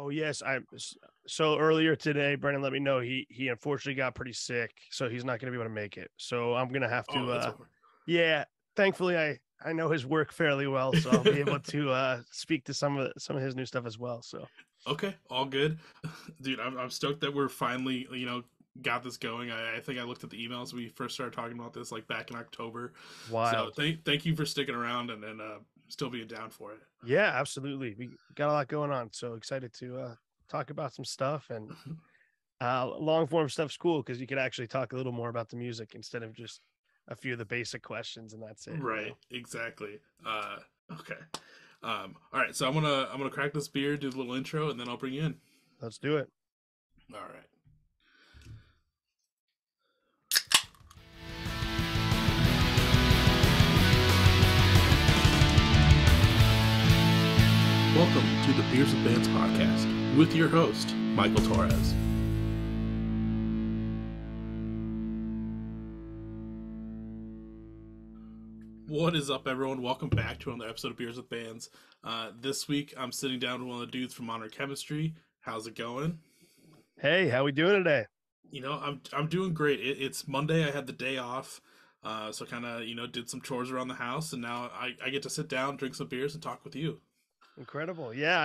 Oh yes, so earlier today, Brendan let me know he unfortunately got pretty sick, so he's not going to be able to make it. So I'm going to have Oh, to that's over. yeah, thankfully I know his work fairly well, so I'll be able to speak to some of his new stuff as well. So Okay, all good, dude. I'm stoked that we're finally got this going. I think I looked at the emails we first started talking about this like back in October. So wild. thank you for sticking around and still being down for it. Yeah, absolutely. We got a lot going on. So excited to talk about some stuff, and long form stuff's cool because you could actually talk a little more about the music instead of just a few of the basic questions and that's it, Right, exactly. Okay. All right, so I'm gonna crack this beer, do a little intro, and then I'll bring you in. Let's do it. All right. Welcome to the Beers with Bands podcast with your host, Michael Torres. What is up, everyone? Welcome back to another episode of Beers with Bands. This week, I'm sitting down with one of the dudes from Modern Chemistry. How's it going? Hey, how we doing today? I'm doing great. It's Monday. I had the day off, so kind of did some chores around the house, and now I get to sit down, drink some beers, and talk with you. Incredible. Yeah,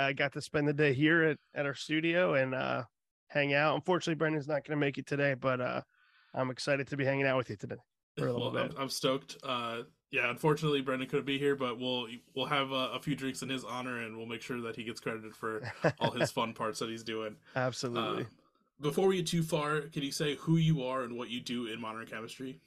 I got to spend the day here at our studio and hang out. Unfortunately, Brendan's not going to make it today, but I'm excited to be hanging out with you today for a little Well, bit. I'm stoked. Yeah, unfortunately, Brendan couldn't be here, but we'll have a few drinks in his honor, and we'll make sure that he gets credited for all his fun parts that he's doing. Uh, Absolutely. Before we get too far, can you say who you are and what you do in Modern Chemistry?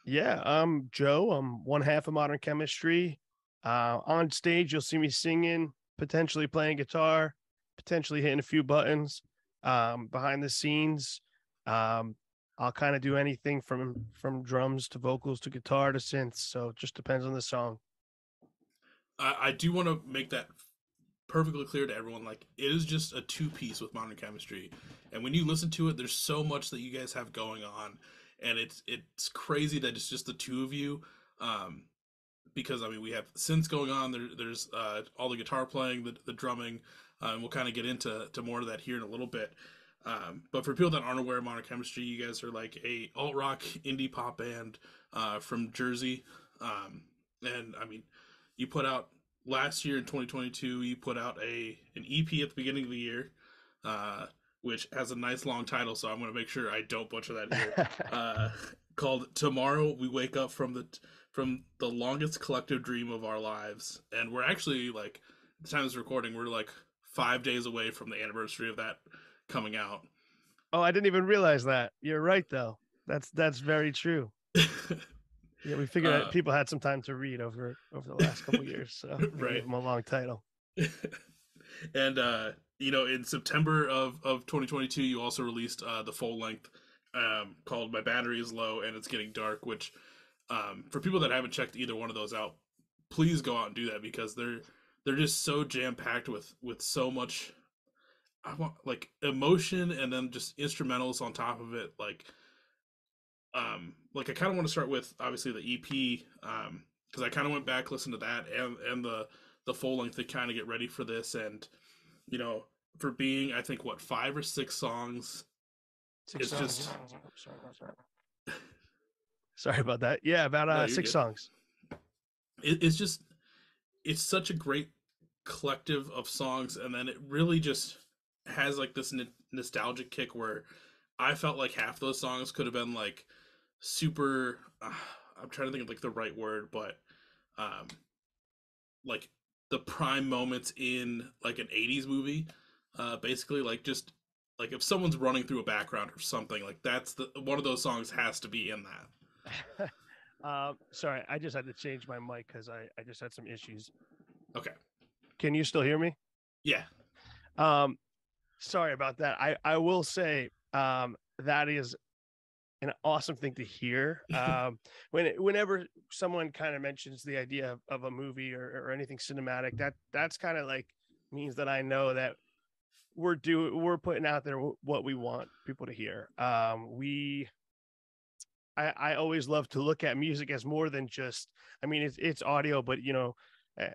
Yeah, I'm Joe. I'm one half of Modern Chemistry. On stage, you'll see me singing, potentially playing guitar, potentially hitting a few buttons. Behind the scenes, um, I'll kind of do anything from drums to vocals to guitar to synths. So it just depends on the song. I do want to make that perfectly clear to everyone. Like, it is just a two piece with Modern Chemistry, and when you listen to it, there's so much that you guys have going on, and it's crazy that it's just the two of you. Um, because I mean, we have synths going on. There's all the guitar playing, the drumming, and we'll kind of get into more of that here in a little bit. But for people that aren't aware of Modern Chemistry, you guys are like a alt rock indie pop band from Jersey, and I mean, you put out last year in 2022. You put out an EP at the beginning of the year, uh, which has a nice long title. So I'm going to make sure I don't butcher that here. Called "Tomorrow We Wake Up from the Longest Collective Dream of Our Lives," and we're actually like, at the time of this recording, we're like 5 days away from the anniversary of that coming out. Oh, I didn't even realize that. You're right, though. That's very true. Yeah, we figured that uh, people had some time to read over the last couple of years, so we gave right. them a long title. And in September of 2022, you also released the full length called "My Battery Is Low and It's Getting Dark," which for people that haven't checked either one of those out, please go out and do that because they're just so jam packed with so much. I want like emotion and then just instrumentals on top of it. Like I kind of want to start with obviously the EP because I kind of went back listened to that and the full length to kind of get ready for this and you know for being I think what 5 or 6 songs. Six It's songs. just Sorry about that. Yeah, about no, you're six good. songs. It's just it's such a great collective of songs and then it really just has like this nostalgic kick where I felt like half those songs could have been like super I'm trying to think of like the right word but um like the prime moments in like an 80s movie basically like just like if someone's running through a background or something like that's the one of those songs has to be in that. Sorry, I just had to change my mic because I just had some issues. Okay. Can you still hear me? Yeah. Um, Sorry about that. I will say that is an awesome thing to hear. Whenever someone kind of mentions the idea of a movie or anything cinematic, that's kind of like means that I know that we're putting out there what we want people to hear. I always love to look at music as more than just, I mean, it's audio, but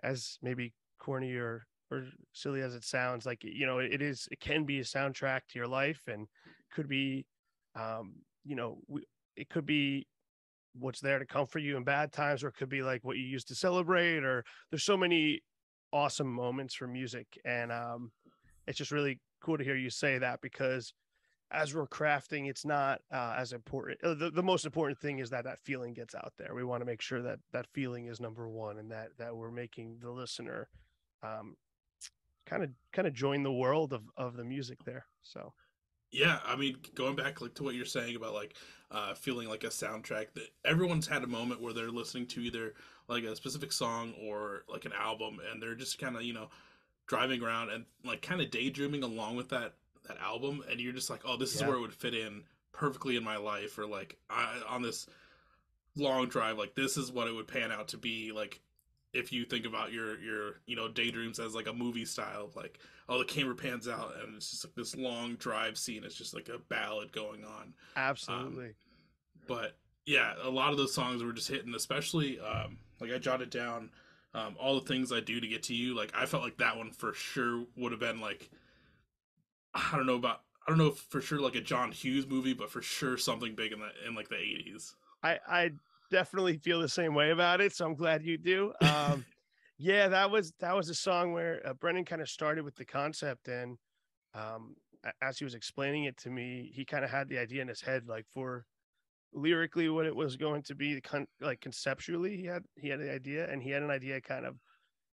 as maybe corny or for silly as it sounds, like, it can be a soundtrack to your life, and could be, um, it could be what's there to comfort you in bad times, or it could be like what you used to celebrate, or there's so many awesome moments for music. And it's just really cool to hear you say that, because as we're crafting, it's not as important. The most important thing is that that feeling gets out there. We want to make sure that that feeling is number one, and that we're making the listener um, kind of join the world of the music there. So Yeah, I mean, going back like to what you're saying about like feeling like a soundtrack, that everyone's had a moment where they're listening to either like a specific song or like an album, and they're just kind of driving around and like kind of daydreaming along with that album, and you're just like, oh, this is yeah, where it would fit in perfectly in my life, or like on this long drive, like this is what it would pan out to be like. If you think about your daydreams as like a movie style, like, oh, the camera pans out and it's just like this long drive scene, it's just like a ballad going on. um absolutely. but yeah, a lot of those songs were just hitting, especially like I jotted down all the things I do to get to you. Like I felt like that one for sure would have been like, I don't know if for sure like a John Hughes movie, but for sure something big in like the 80s. I definitely feel the same way about it, so I'm glad you do. Yeah, that was a song where Brendan kind of started with the concept, and as he was explaining it to me, he kind of had the idea in his head, like for lyrically what it was going to be, like conceptually, he had the idea, and he had an idea kind of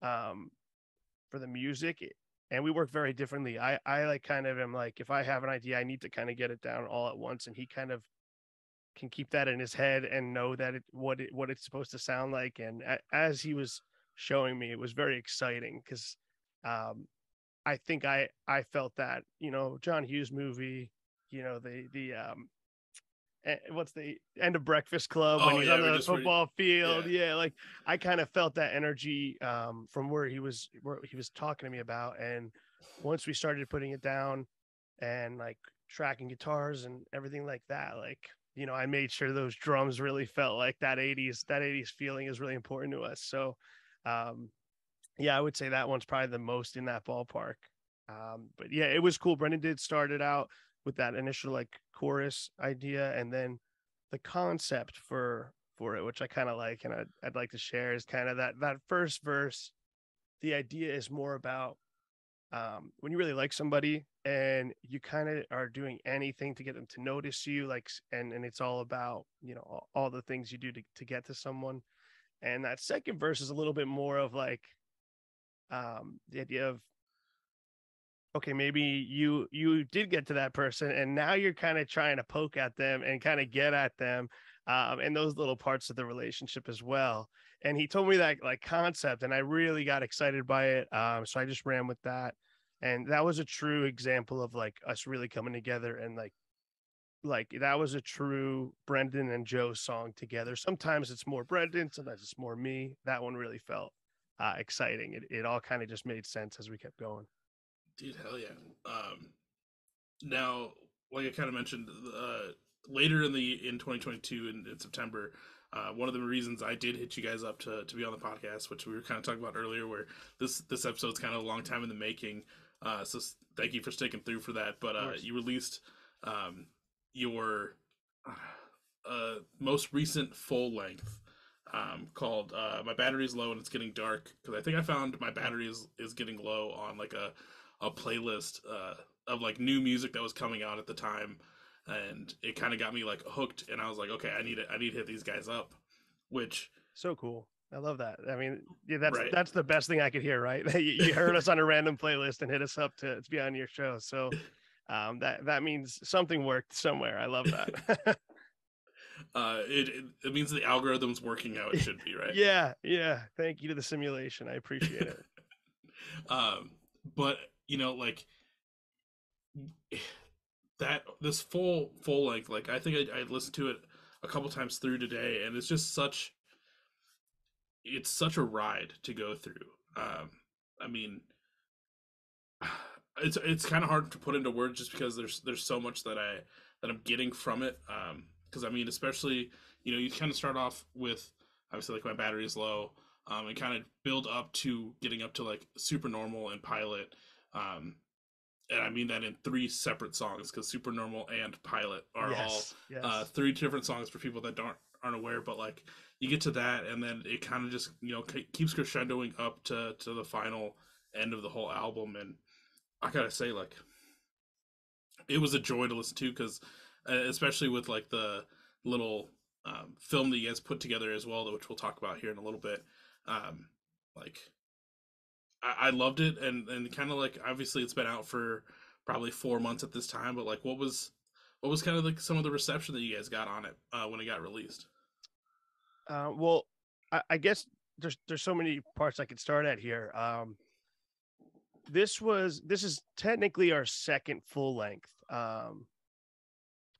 um, for the music. And we work very differently. I like kind of am like, if I have an idea, I need to kind of get it down all at once, and he kind of can keep that in his head and know that what it's supposed to sound like. And as he was showing me, it was very exciting, because um, I think I felt that, John Hughes movie, the what's the end of Breakfast Club when Oh he's on yeah, we the just were. football field. Yeah. Yeah, like I kind of felt that energy from where he was talking to me about. And once we started putting it down and like tracking guitars and everything like that, like, I made sure those drums really felt like that 80s feeling is really important to us. So um yeah, I would say that one's probably the most in that ballpark. But yeah, it was cool. Brendan did start it out with that initial like chorus idea, and then the concept for it, which I kind of like, and I'd like to share, is kind of that first verse. The idea is more about when you really like somebody and you kind of are doing anything to get them to notice you, like, and it's all about, all the things you do to get to someone. And that second verse is a little bit more of like the idea of, okay, maybe you did get to that person, and now you're kind of trying to poke at them and kind of get at them, and those little parts of the relationship as well. And he told me that like concept, and I really got excited by it. So I just ran with that, and that was a true example of like us really coming together, and like that was a true Brendan and Joe song together. Sometimes it's more Brendan, sometimes it's more me. That one really felt exciting. It all kind of just made sense as we kept going. Dude, hell yeah. Now, like I kind of mentioned, later in 2022 in September, one of the reasons I did hit you guys up to be on the podcast, which we were kind of talking about earlier, where this episode's kind of a long time in the making. So thank you for sticking through for that. But you released your most recent full length, called "My Battery's Low and It's Getting Dark," because I think I found my battery is getting low on like a playlist of like new music that was coming out at the time, and it kind of got me like hooked. And I was like, okay, I need to hit these guys up, which So cool. I love that. I mean, yeah, that's right. that's the best thing I could hear, right? You heard us on a random playlist and hit us up to be on your show. So that means something worked somewhere. I love that. It means the algorithm's working how it should be, right? Yeah, yeah. Thank you to the simulation. I appreciate it. um, but like that this full length, like I think I listened to it a couple times through today, and it's such a ride to go through. I mean, it's kind of hard to put into words just because there's so much that I'm getting from it. Because I mean, especially you kind of start off with obviously like my battery is low. and kind of build up to getting up to like Supernormal and Pilot. And I mean that in three separate songs, because Supernormal and Pilot are all Yes, yes. three different songs for people that aren't aware. But like you get to that, and then it kind of just keeps crescendoing up to the final end of the whole album. And I gotta say, like, it was a joy to listen to, because especially with like the little film that you guys put together as well, which we'll talk about here in a little bit. Um, like I loved it, and kind of like, obviously it's been out for probably 4 months at this time, but like what was kind of like some of the reception that you guys got on it when it got released? Well, I guess there's so many parts I could start at here. This is technically our second full length,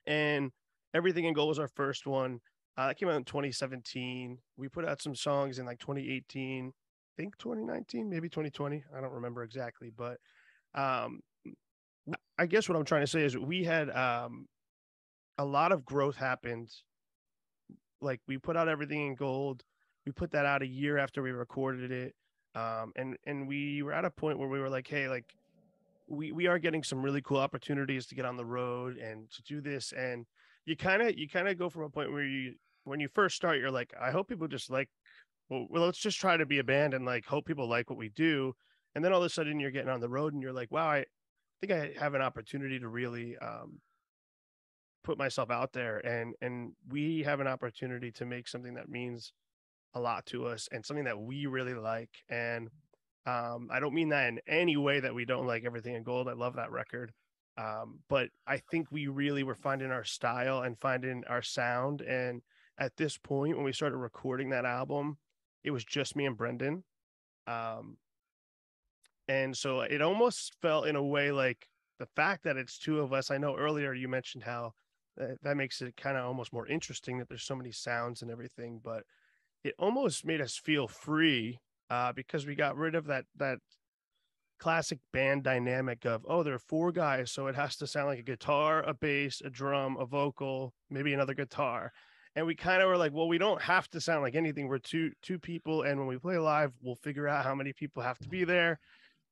and Everything in Gold was our first one. That came out in 2017. We put out some songs in like 2018, I think 2019, maybe 2020. I don't remember exactly, but um, I guess what I'm trying to say is we had a lot of growth happened. Like we put out Everything in Gold. We put that out a year after we recorded it. And we were at a point where we were like, hey, like we are getting some really cool opportunities to get on the road and to do this. And you kind of go from a point where when you first start, you're like, I hope people just like, well, let's just try to be a band and like hope people like what we do. And then all of a sudden you're getting on the road and you're like, wow, I think I have an opportunity to really put myself out there, and we have an opportunity to make something that means a lot to us and something that we really like. And I don't mean that in any way that we don't like Everything in Gold. I love that record. But I think we really were finding our style and finding our sound. And at this point, when we started recording that album, it was just me and Brendan. Um, and so it almost felt in a way like the fact that it's two of us. I know earlier you mentioned how that makes it kind of almost more interesting that there's so many sounds and everything, but it almost made us feel free because we got rid of that classic band dynamic of, oh, there are four guys, so it has to sound like a guitar, a bass, a drum, a vocal, maybe another guitar. And we kind of were like, well, we don't have to sound like anything. We're two people, and when we play live, we'll figure out how many people have to be there.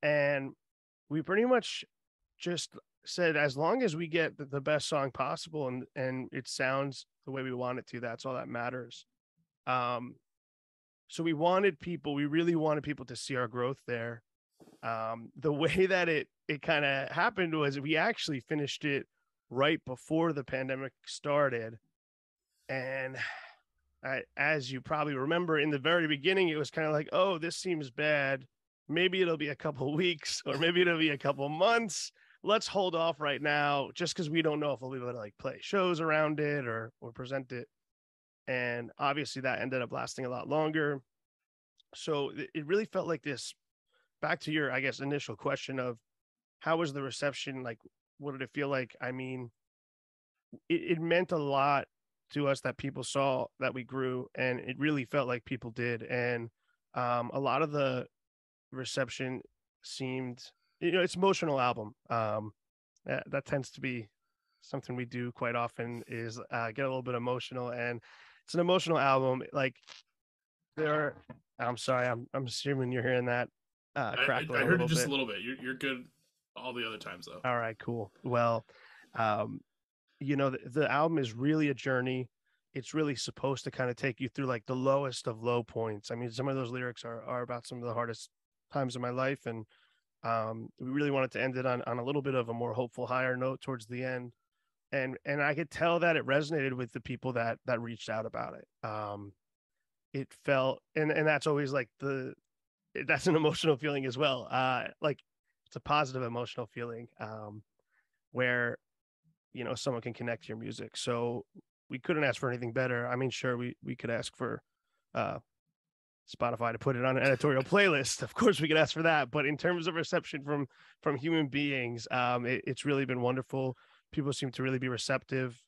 And we pretty much just said, as long as we get the best song possible and it sounds the way we want it to, that's all that matters. Um, so we really wanted people to see our growth there. The way that it kind of happened was we actually finished it right before the pandemic started. And as you probably remember, in the very beginning, it was kind of like, oh, this seems bad. Maybe it'll be a couple of weeks, or maybe it'll be a couple of months. Let's hold off right now, just because we don't know if we'll be able to like play shows around it or present it. And obviously that ended up lasting a lot longer. So it really felt like this. Back to your, I guess, initial question of how was the reception? Like, what did it feel like? I mean, it meant a lot to us that people saw that we grew, and it really felt like people did. And a lot of the reception seemed, it's emotional album. That tends to be something we do quite often, is get a little bit emotional, and it's an emotional album. Like there, I'm sorry, I'm assuming you're hearing that crackling I a heard it little just bit. a little bit. You're good all the other times though. All right, cool. Well, um, the album is really a journey. It's really supposed to kind of take you through like the lowest of low points. I mean, some of those lyrics are about some of the hardest times of my life, and we really wanted to end it on a little bit of a more hopeful, higher note towards the end. And I could tell that it resonated with the people that reached out about it. It felt, and that's always like that's an emotional feeling as well. Like it's a positive emotional feeling, where someone can connect to your music. So we couldn't ask for anything better. I mean, sure, we could ask for uh Spotify to put it on an editorial playlist. Of course we could ask for that, but in terms of reception from human beings, it's really been wonderful. People seem to really be receptive.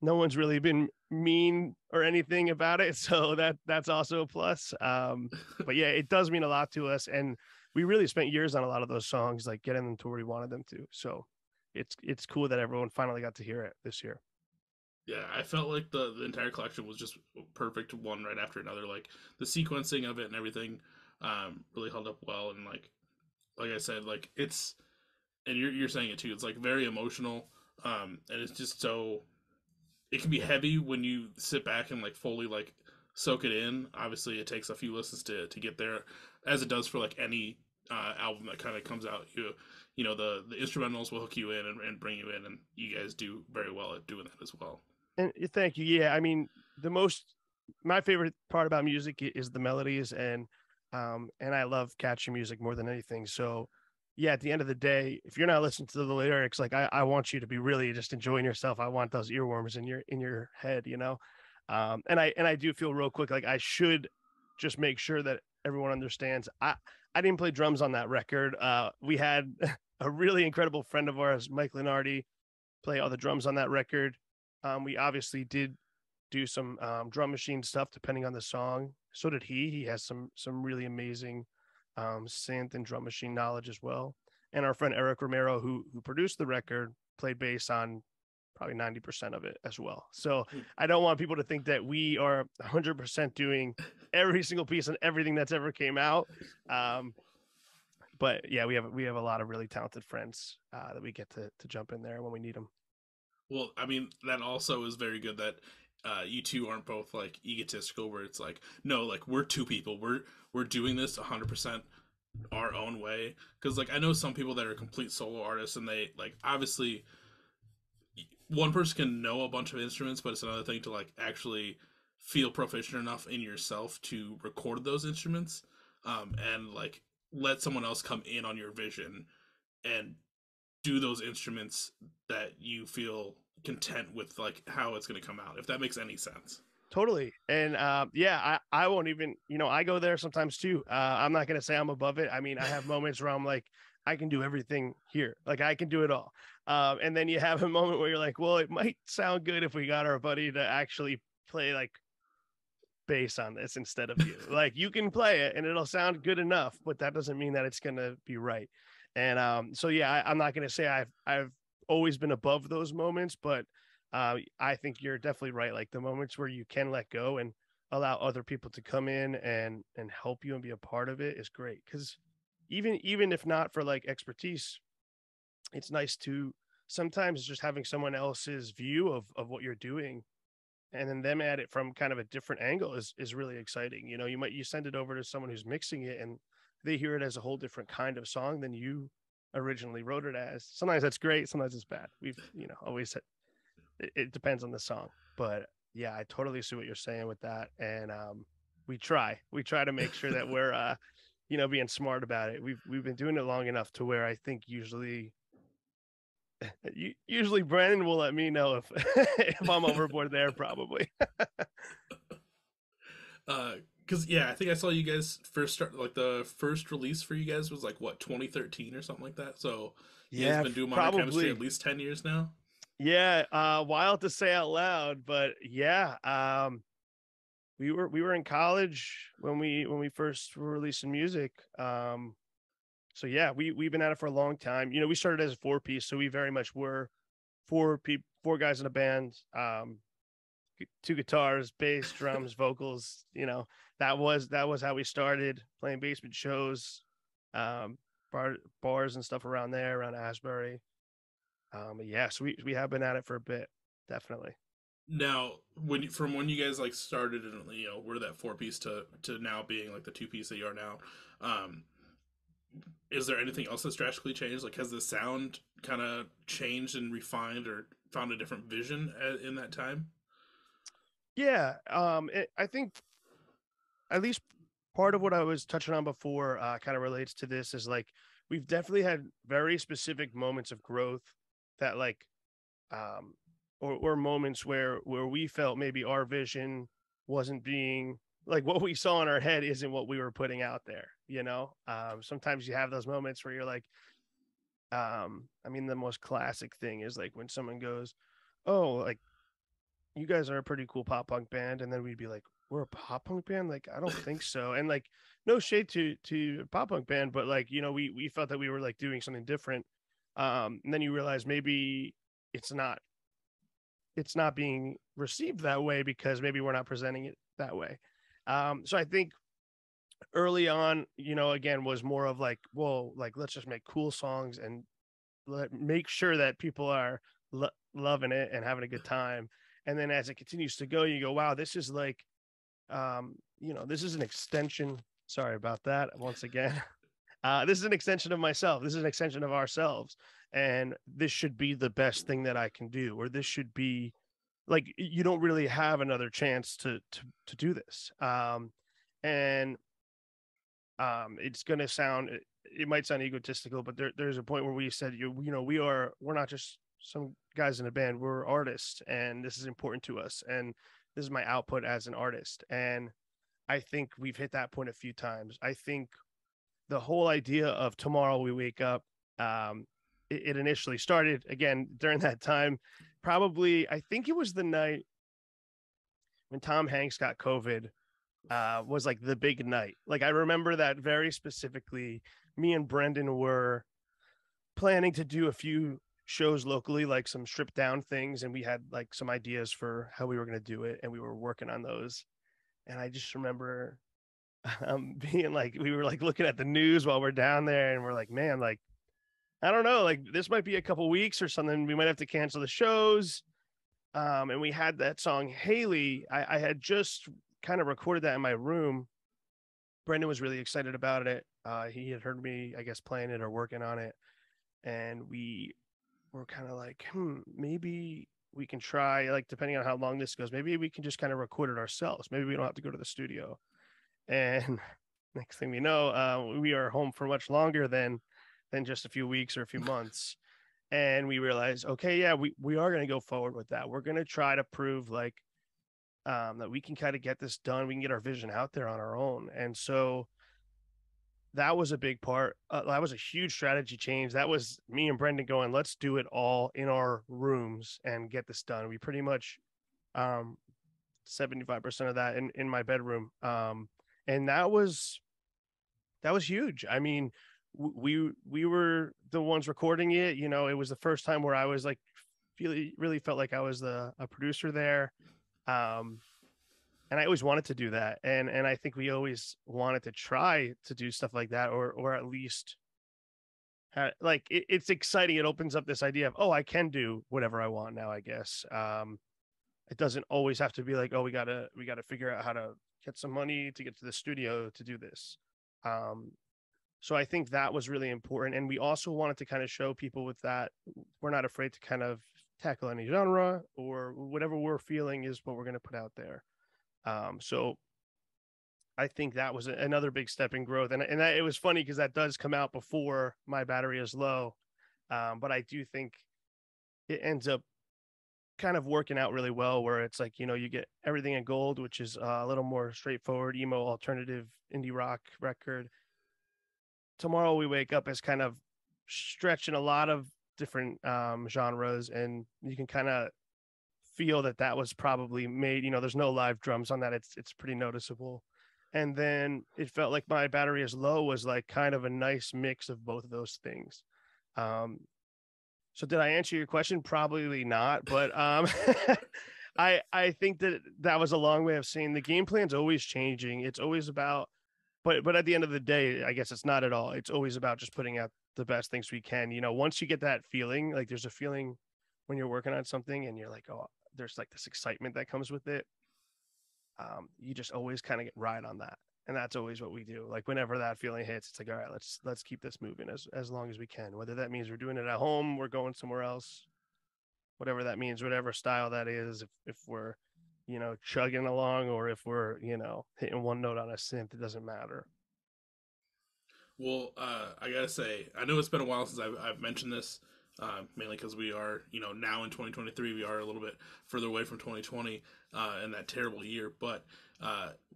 No one's really been mean or anything about it, so that's also a plus. But yeah, it does mean a lot to us, and we really spent years on a lot of those songs, like getting them to where we wanted them to. So it's cool that everyone finally got to hear it this year. Yeah, I felt like the entire collection was just perfect, one right after another. Like the sequencing of it and everything, really held up well. And like I said, like it's, and you're saying it too. It's like very emotional, and it's just so, it can be heavy when you sit back and like fully like soak it in. Obviously, it takes a few listens to get there, as it does for like any album that kind of comes out. You know, the instrumentals will hook you in and bring you in, and you guys do very well at doing that as well. And thank you. Yeah, I mean, the most my favorite part about music is the melodies, and I love catchy music more than anything. So, yeah, at the end of the day, if you're not listening to the lyrics, like I want you to be really just enjoying yourself. I want those earworms in your head, you know. And I do feel real quick like I should just make sure that everyone understands. I didn't play drums on that record. We had a really incredible friend of ours, Mike Lenardi, play all the drums on that record. We obviously did do some drum machine stuff depending on the song. So did he. He has some really amazing synth and drum machine knowledge as well. And our friend Eric Romero, who produced the record, played bass on probably 90% of it as well. So I don't want people to think that we are 100% doing every single piece and everything that's ever came out. But yeah, we have a lot of really talented friends that we get to jump in there when we need them. Well, I mean, that also is very good that you two aren't both like egotistical, where it's like, no, like we're two people, we're doing this 100% our own way. Because like I know some people that are complete solo artists, and they like obviously one person can know a bunch of instruments, but it's another thing to like actually feel proficient enough in yourself to record those instruments, and like let someone else come in on your vision and do those instruments that you feel content with, like how it's going to come out, if that makes any sense. Totally. And yeah, I won't even, I go there sometimes too. I'm not going to say I'm above it. I mean, I have moments where I'm like, I can do everything here. Like I can do it all. And then you have a moment where you're like, well, it might sound good if we got our buddy to actually play like bass on this instead of you. Like you can play it and it'll sound good enough, but that doesn't mean that it's going to be right. And so yeah, I'm not going to say I've always been above those moments, but I think you're definitely right. Like the moments where you can let go and allow other people to come in and help you and be a part of it is great. Because even if not for like expertise, it's nice to sometimes just having someone else's view of what you're doing and then them at it from kind of a different angle is really exciting. You send it over to someone who's mixing it and they hear it as a whole different kind of song than you originally wrote it as. Sometimes that's great, sometimes it's bad. We've always said it depends on the song, but yeah, I totally see what you're saying with that. And we try to make sure that we're being smart about it. We've been doing it long enough to where I think usually Brandon will let me know if if I'm overboard there, probably. Because yeah, I think I saw you guys first start, like the first release for you guys was like what, 2013 or something like that. So you guys Yeah, been doing Modern Chemistry at probably. least 10 years now. Yeah, wild to say out loud, but yeah, we were in college when we first were releasing music. So yeah, we've been at it for a long time. We started as a four piece, so we very much were four guys in a band. Two guitars, bass, drums, vocals. That was how we started playing basement shows, um, bars and stuff around there, around Asbury. Yeah, so we have been at it for a bit, definitely. Now, from when you guys like started and were that four piece to now being like the two piece that you are now, um, is there anything else that's drastically changed? Like, has the sound kind of changed and refined or found a different vision in that time? Yeah, I think at least part of what I was touching on before kind of relates to this is like we've definitely had very specific moments of growth that like um or moments where we felt maybe our vision wasn't being like what we saw in our head isn't what we were putting out there. Sometimes you have those moments where you're like I mean the most classic thing is like when someone goes, oh, like you guys are a pretty cool pop punk band, and then we'd be like, we're a pop punk band? Like, I don't think so. And like, no shade to pop punk band, but like, we felt that we were like doing something different. And then you realize maybe it's not it's not being received that way because maybe we're not presenting it that way. So I think early on, again, was more of like, well, like, let's just make cool songs and make sure that people are loving it and having a good time. And then as it continues to go, you go, wow, this is like, this is an extension. Sorry about that. Once again, this is an extension of myself. This is an extension of ourselves. And this should be the best thing that I can do, or this should be like, you don't really have another chance to do this. And it's going to sound, it might sound egotistical, but there's a point where we said, we're not just some guys in a band, we're artists, and this is important to us. And this is my output as an artist. And I think we've hit that point a few times. I think the whole idea of Tomorrow We Wake Up, it initially started again during that time. Probably, I think it was the night when Tom Hanks got COVID, was like the big night. Like, I remember that very specifically. Me and Brendan were planning to do a few shows locally, like some stripped down things, and we had like some ideas for how we were going to do it, and we were working on those. And I just remember being like, we were like looking at the news while we're down there, and we're like, man, like, I don't know, like, this might be a couple weeks or something. We might have to cancel the shows. And we had that song Haley. I had just kind of recorded that in my room. Brendan was really excited about it. He had heard me, I guess, playing it or working on it. And we were kind of like, maybe we can try, like, depending on how long this goes, maybe we can just kind of record it ourselves. Maybe we don't have to go to the studio. And next thing we know, we are home for much longer than just a few weeks or a few months. And we realized, okay, yeah, we are going to go forward with that. We're going to try to prove like that we can kind of get this done. We can get our vision out there on our own. And so that was a big part. That was a huge strategy change. That was me and Brendan going, let's do it all in our rooms and get this done. We pretty much 75% of that in my bedroom. And that was huge. I mean, we were the ones recording it. It was the first time where I was like, really felt like I was a producer there. And I always wanted to do that. And I think we always wanted to try to do stuff like that, or at least like, it's exciting. It opens up this idea of, oh, I can do whatever I want now, I guess. It doesn't always have to be like, oh, we gotta figure out how to get some money to get to the studio to do this. So I think that was really important. And we also wanted to kind of show people with that, we're not afraid to kind of tackle any genre, or whatever we're feeling is what we're going to put out there. So I think that was another big step in growth. And that, it was funny because that does come out before My Battery Is Low. But I do think it ends up kind of working out really well, where it's like, you get Everything in Gold, which is a little more straightforward, emo, alternative, indie rock record. Tomorrow We Wake Up is kind of stretching a lot of different genres, and you can kind of feel that was probably made, there's no live drums on that. It's pretty noticeable. And then it felt like My Battery Is Low was like kind of a nice mix of both of those things. So did I answer your question? Probably not, but I think that was a long way of saying the game plan's always changing. It's always about, but at the end of the day, I guess it's not at all. It's always about just putting out the best things we can. Once you get that feeling, like, there's a feeling when you're working on something and you're like, oh, there's like this excitement that comes with it. You just always kind of ride on that. And that's always what we do. Like, whenever that feeling hits, it's like, all right, let's keep this moving as long as we can. Whether that means we're doing it at home, we're going somewhere else, whatever that means, whatever style that is. If we're, chugging along, or if we're, hitting one note on a synth, it doesn't matter. Well, I gotta say, I know it's been a while since I've mentioned this, mainly because we are, now in 2023, we are a little bit further away from 2020 and that terrible year. But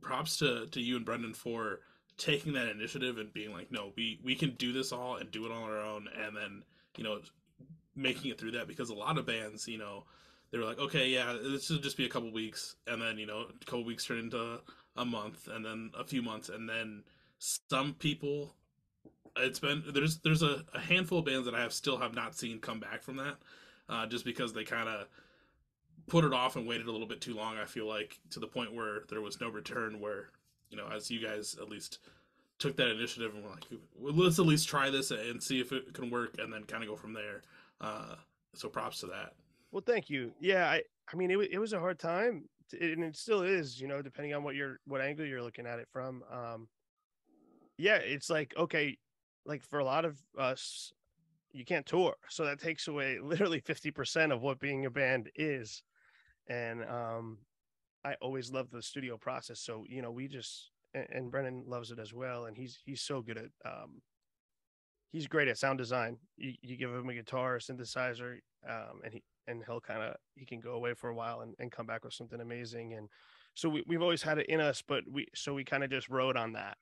props to you and Brendan for taking that initiative and being like, no, we can do this all and do it on our own, and then, making it through that. Because a lot of bands, they were like, okay, yeah, this will just be a couple weeks, and then, a couple weeks turn into a month, and then a few months, and then some people, it's been, there's a handful of bands that I still have not seen come back from that, just because they kind of put it off and waited a little bit too long. I feel like to the point where there was no return. Where as you guys at least took that initiative and were like, well, let's at least try this and see if it can work, and then kind of go from there. So props to that. Well, thank you. Yeah, I mean, it was a hard time, and it still is. Depending on what angle you're looking at it from. Yeah, it's like, okay, like for a lot of us, you can't tour, so that takes away literally 50% of what being a band is. And I always love the studio process. So we just and Brennan loves it as well, and he's so good at he's great at sound design. You give him a guitar, a synthesizer, and he can go away for a while and come back with something amazing. And so we've always had it in us, but we kind of just rode on that.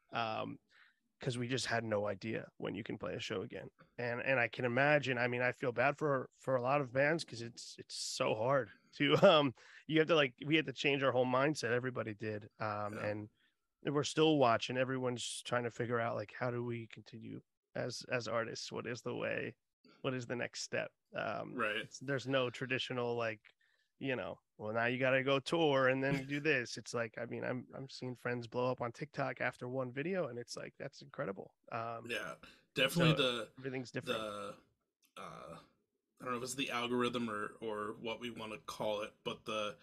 Because we just had no idea when you can play a show again. And I can imagine, I mean, I feel bad for a lot of bands because it's so hard to you have to we had to change our whole mindset. Everybody did. And we're still watching. Everyone's trying to figure out how do we continue as artists? What is the way? What is the next step? Right. There's no traditional well, now you got to go tour and then do this. It's like, I mean, I'm seeing friends blow up on TikTok after one video, and it's like, that's incredible. Yeah, definitely. Everything's different. I don't know if it's the algorithm or what we want to call it, but the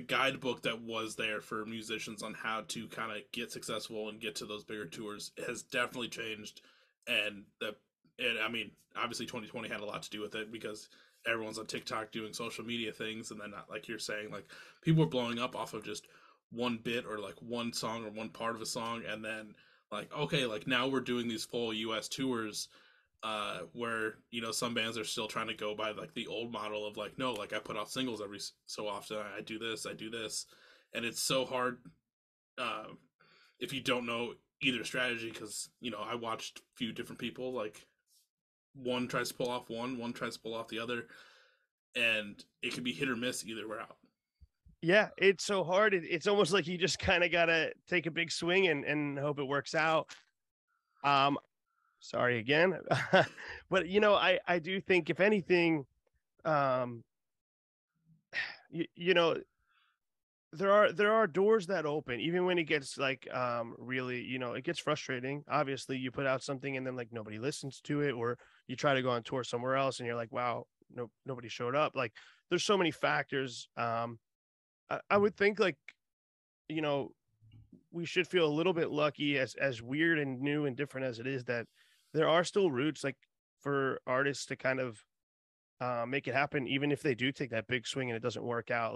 guidebook that was there for musicians on how to kind of get successful and get to those bigger tours has definitely changed. And I mean, obviously 2020 had a lot to do with it because everyone's on TikTok doing social media things, and then like you're saying, people are blowing up off of just one bit or one song or one part of a song, and then okay, now we're doing these full US tours, where some bands are still trying to go by the old model of no, I put out singles every so often, I do this, and it's so hard if you don't know either strategy, because I watched a few different people, one tries to pull off one tries to pull off the other, and it can be hit or miss either route. Yeah, it's so hard. It's almost like you just kind of got to take a big swing and hope it works out. Sorry again. But I do think, if anything, there are doors that open even when it gets really, it gets frustrating. Obviously, you put out something and then nobody listens to it, or you try to go on tour somewhere else and you're like, wow, nobody showed up. There's so many factors. I would think we should feel a little bit lucky, as weird and new and different as it is, that there are still roots for artists to kind of make it happen, even if they do take that big swing and it doesn't work out.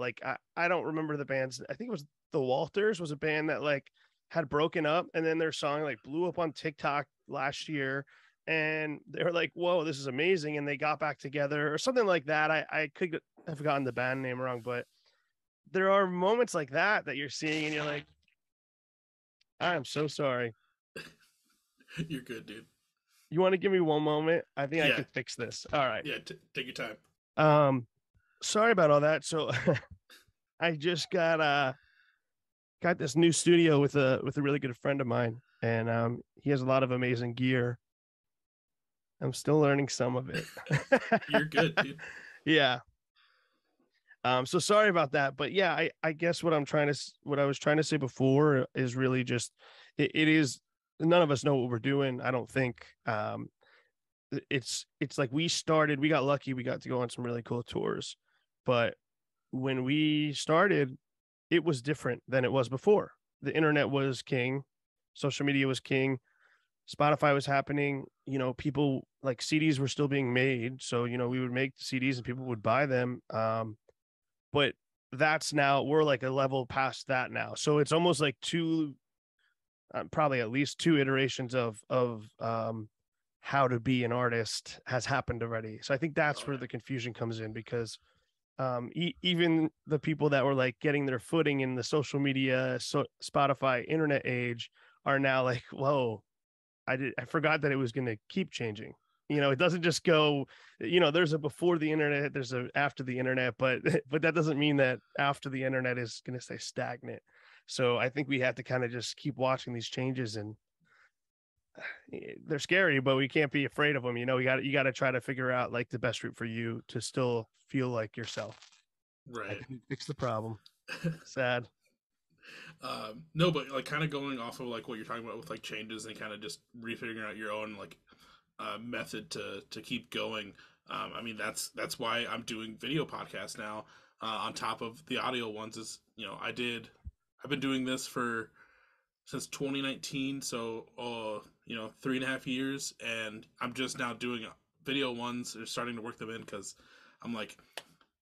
I don't remember the bands. I think it was the Walters was a band that had broken up, and then their song blew up on TikTok last year, and they were like, whoa, this is amazing, and they got back together or something like that. I could have gotten the band name wrong, but there are moments like that you're seeing and you're like, I'm so sorry. You're good, dude. You want to give me one moment? I think I can fix this. All right. Yeah, take your time. Sorry about all that. So I just got this new studio with a really good friend of mine, and he has a lot of amazing gear. I'm still learning some of it. You're good, dude. Yeah. So sorry about that, but yeah, I guess what I was trying to say before is really just, it is, none of us know what we're doing. I don't think. It's like we got lucky. We got to go on some really cool tours, but when we started, it was different than it was before. The internet was king. Social media was king. Spotify was happening. People CDs were still being made. So, we would make the CDs and people would buy them. But that's now, we're a level past that now. So it's almost like probably at least two iterations of how to be an artist has happened already. So I think that's where the confusion comes in, because even the people that were getting their footing in the social media, Spotify, internet age are now whoa, I forgot that it was going to keep changing. It doesn't just go, there's a before the internet, there's a after the internet, but that doesn't mean that after the internet is going to stay stagnant. So I think we have to kind of just keep watching these changes and they're scary, but we can't be afraid of them. You know, you got to try to figure out like the best route for you to still feel like yourself. I Right. didn't fix the problem. Sad. No, but like kind of going off of like what you're talking about with like changes and kind of just refiguring out your own like method to keep going. I mean that's why I'm doing video podcasts now on top of the audio ones. Is I've been doing this for since 2019, so 3.5 years, and I'm just now doing video ones. They're starting to work them in because I'm like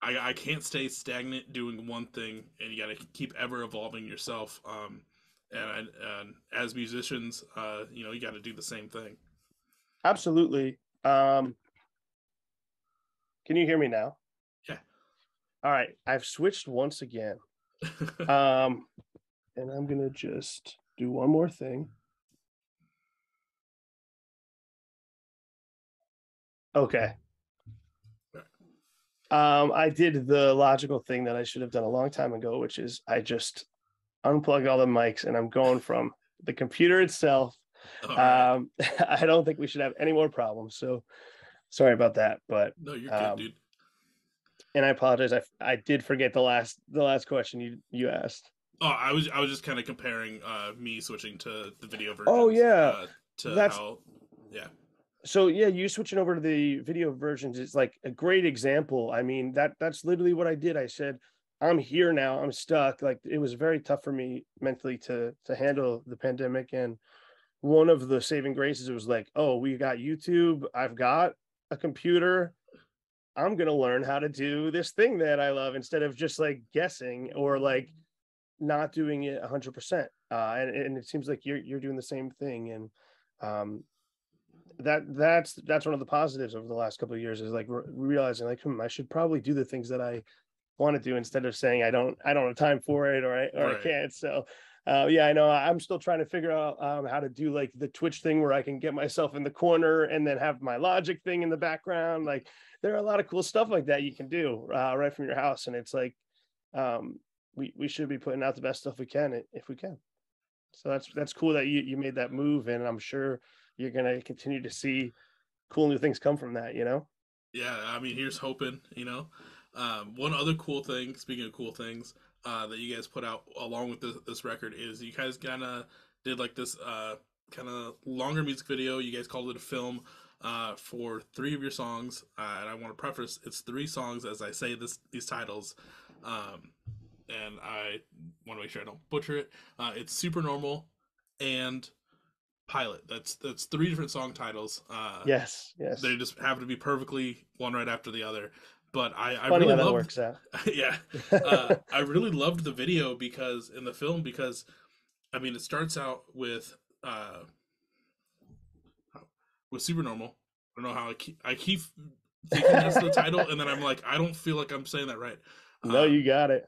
I can't stay stagnant doing one thing, and you got to keep ever evolving yourself. And as musicians, you got to do the same thing. Absolutely. Can you hear me now? Yeah. All right. I've switched once again. And I'm going to just do one more thing. Okay. I did the logical thing that I should have done a long time ago, which is I just unplug all the mics and I'm going from the computer itself. Right. I don't think we should have any more problems. So sorry about that, but No, you're good, dude. And I apologize. I did forget the last question you asked. Oh, I was just kind of comparing me switching to the video versions. Oh yeah, to how, yeah. So yeah, you switching over to the video versions is like a great example. I mean, that's literally what I did. I said, I'm here now. I'm stuck. Like it was very tough for me mentally to handle the pandemic. And one of the saving graces was like, oh, we got YouTube. I've got a computer. I'm gonna learn how to do this thing that I love instead of just like guessing or like not doing it 100%. And it seems like you're doing the same thing. And that's one of the positives over the last couple of years is like realizing like I should probably do the things that I want to do instead of saying I don't have time for it or I can't. So yeah, I know I'm still trying to figure out how to do like the Twitch thing where I can get myself in the corner and then have my Logic thing in the background. Like there are a lot of cool stuff like that you can do right from your house, and it's like we should be putting out the best stuff we can if we can. So that's cool that you made that move, and I'm sure you're gonna continue to see cool new things come from that. Yeah, I mean, here's hoping. One other cool thing. Speaking of cool things, that you guys put out along with this record is you guys kind of did like this kind of longer music video. You guys called it a film for 3 of your songs, and I want to preface it's 3 songs as I say these titles, and I want to make sure I don't butcher it. It's Super Normal and Pilot. That's 3 different song titles. Yes. They just happen to be perfectly one right after the other. But I Funny really how that loved, works out. yeah, I really loved the video because in the film because I mean it starts out with Super Normal. I don't know how I keep thinking that's the title, and then I'm like I don't feel like I'm saying that right. No, you got it.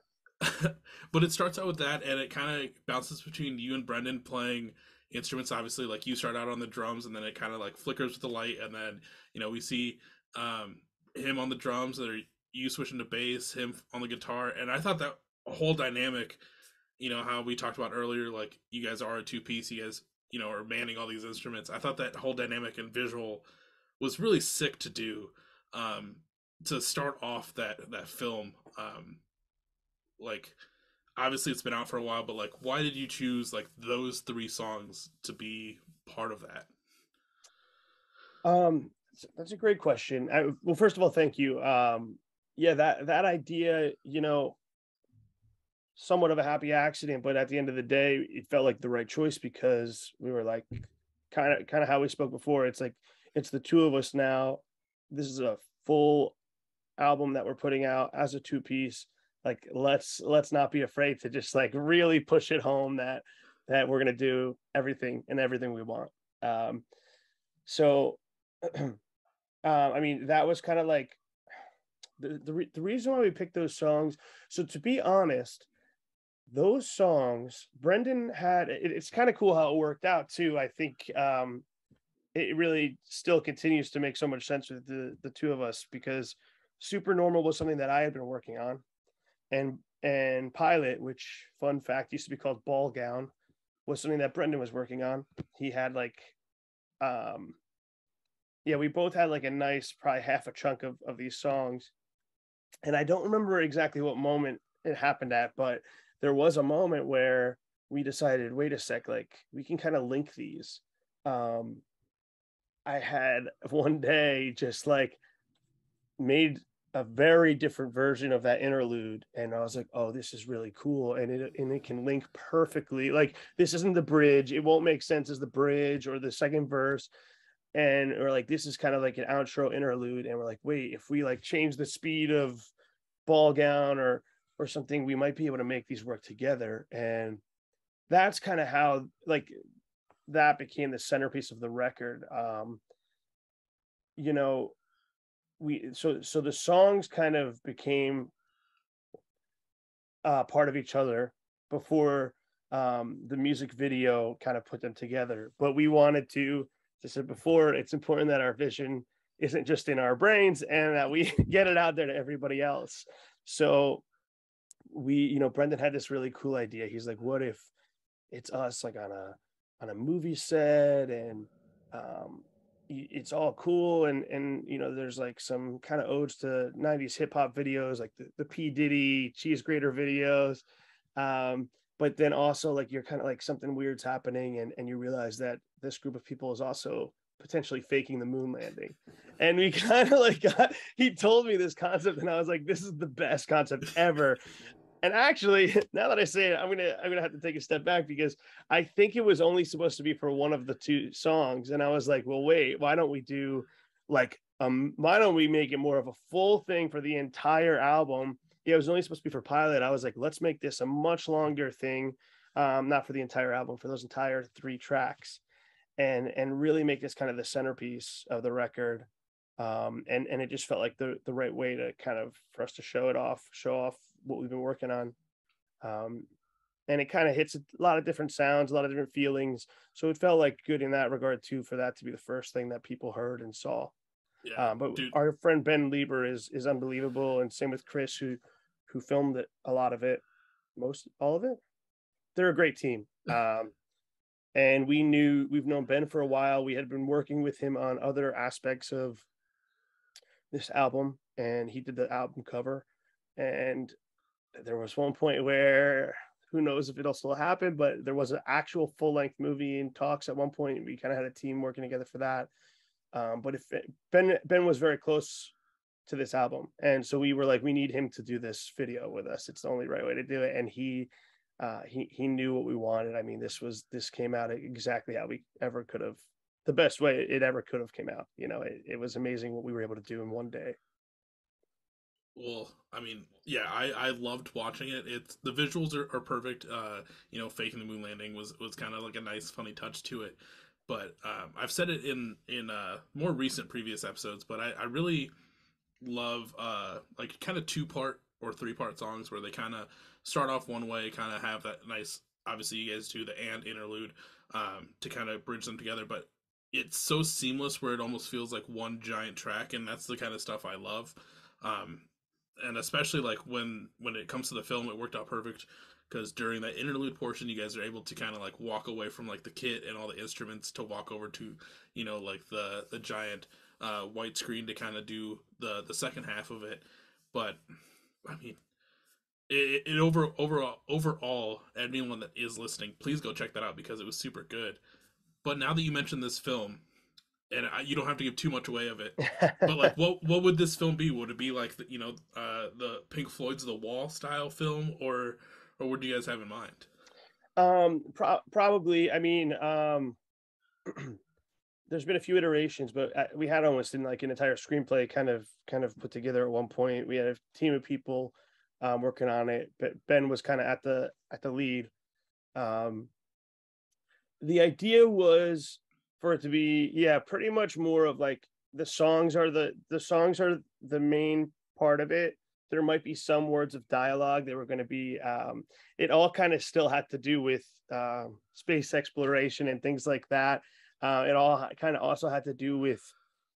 But it starts out with that, and it kind of bounces between you and Brendan playing instruments. Obviously, like you start out on the drums, and then it kind of like flickers with the light, and then we see him on the drums, and you switching to bass, him on the guitar, and I thought that whole dynamic, how we talked about earlier, like you guys are a 2-piece, you guys are manning all these instruments. I thought that whole dynamic and visual was really sick to do, to start off that film. Like obviously it's been out for a while, but like why did you choose like those 3 songs to be part of that? That's a great question. Well, first of all, thank you. Yeah, that idea, somewhat of a happy accident, but at the end of the day, it felt like the right choice because we were like kind of how we spoke before. It's like it's the 2 of us now. This is a full album that we're putting out as a 2-piece. Like let's not be afraid to just like really push it home that we're gonna do everything we want. So I mean that was kind of like the reason why we picked those songs. So to be honest, those songs Brendan had it's kind of cool how it worked out too. I think it really still continues to make so much sense with the 2 of us because Super Normal was something that I had been working on, and Pilot, which fun fact used to be called Ball Gown, was something that Brendan was working on. He had like yeah, we both had like a nice, probably half a chunk of these songs. And I don't remember exactly what moment it happened at, but there was a moment where we decided, wait a sec, like we can kind of link these. Um, I had one day just like made a very different version of that interlude, and I was like, oh, this is really cool, and it can link perfectly. Like this isn't the bridge, it won't make sense as the bridge or the second verse, and or like this is kind of like an outro interlude, and we're like, wait, if we like change the speed of Ball Gown or something, we might be able to make these work together. And that's kind of how like that became the centerpiece of the record. You know, so the songs kind of became part of each other before the music video kind of put them together. But we wanted to, as I said before, it's important that our vision isn't just in our brains and that we get it out there to everybody else. So we, Brendan had this really cool idea. He's like, what if it's us like on a movie set, and it's all cool, and there's like some kind of odes to 90s hip-hop videos, like the P Diddy cheese grater videos, but then also like you're kind of like something weird's happening, and you realize that this group of people is also potentially faking the moon landing. And we kind of like he told me this concept, and I was like, this is the best concept ever. And actually, now that I say it, I'm gonna have to take a step back, because I think it was only supposed to be for one of the two songs, and I was like, well, wait, why don't we do like why don't we make it more of a full thing for the entire album? Yeah, it was only supposed to be for Pilot. I was like, let's make this a much longer thing, not for the entire album, for those entire 3 tracks, and really make this kind of the centerpiece of the record. And it just felt like the right way to kind of for us to show off what we've been working on. And it kind of hits a lot of different sounds, a lot of different feelings. So it felt like good in that regard too, for that to be the first thing that people heard and saw. Yeah, But dude. our friend Ben Lieber is unbelievable, and same with Chris, who filmed it, a lot of it, all of it. They're a great team. And we've known Ben for a while. We had been working with him on other aspects of this album, and he did the album cover. And there was one point where, who knows if it'll still happen, but there was an actual full-length movie in talks at one point. We kind of had a team working together for that. But if Ben was very close to this album, and so we were like, we need him to do this video with us. It's the only right way to do it. And he knew what we wanted. I mean, this came out exactly how we ever could have, the best way it ever could have came out. It was amazing what we were able to do in one day. Well, I mean, yeah, I loved watching it. It's the visuals are perfect. Faking the moon landing was kind of like a nice, funny touch to it. But I've said it in more recent previous episodes, but I really love like kind of 2-part or 3-part songs where they kind of start off one way, kind of have that nice. Obviously, you guys do the and interlude to kind of bridge them together, but it's so seamless where it almost feels like one giant track, and that's the kind of stuff I love. Um, and especially like when it comes to the film, it worked out perfect because during that interlude portion, you guys are able to kind of like walk away from like the kit and all the instruments to walk over to like the giant white screen to kind of do the second half of it. But I mean, overall, anyone that is listening, please go check that out because it was super good. But now that you mentioned this film, and you don't have to give too much away of it, but like, what would this film be? Would it be like the Pink Floyd's The Wall style film, or what do you guys have in mind? Probably. I mean, there's been a few iterations, but we had almost in like an entire screenplay kind of put together at one point. We had a team of people working on it, but Ben was kind of at the lead. The idea was for it to be, yeah, pretty much more of like the songs are the main part of it. There might be some words of dialogue. They were going to be it all kind of still had to do with space exploration and things like that. It all kind of also had to do with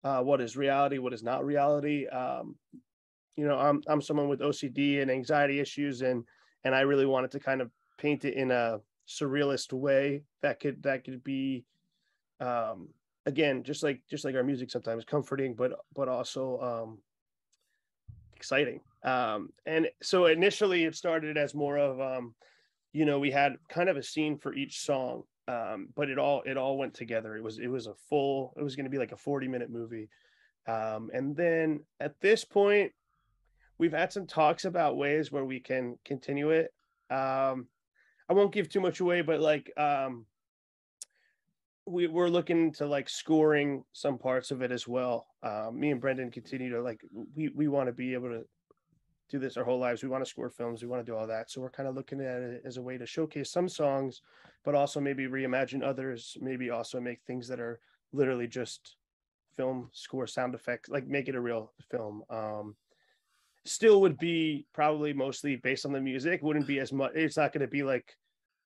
what is reality, what is not reality. I'm someone with OCD and anxiety issues, and I really wanted to kind of paint it in a surrealist way that could be again, just like our music, sometimes comforting, but also exciting. And so initially it started as more of we had kind of a scene for each song, but it all went together. It was going to be like a 40-minute movie. And then at this point, we've had some talks about ways where we can continue it. I won't give too much away, but like we're looking to like scoring some parts of it as well. Me and Brendan continue to like we want to be able to do this our whole lives. We want to score films. We want to do all that. So we're kind of looking at it as a way to showcase some songs, but also maybe reimagine others. Maybe also make things that are literally just film score, sound effects, like make it a real film. Still would be probably mostly based on the music. Wouldn't be as much. It's not going to be like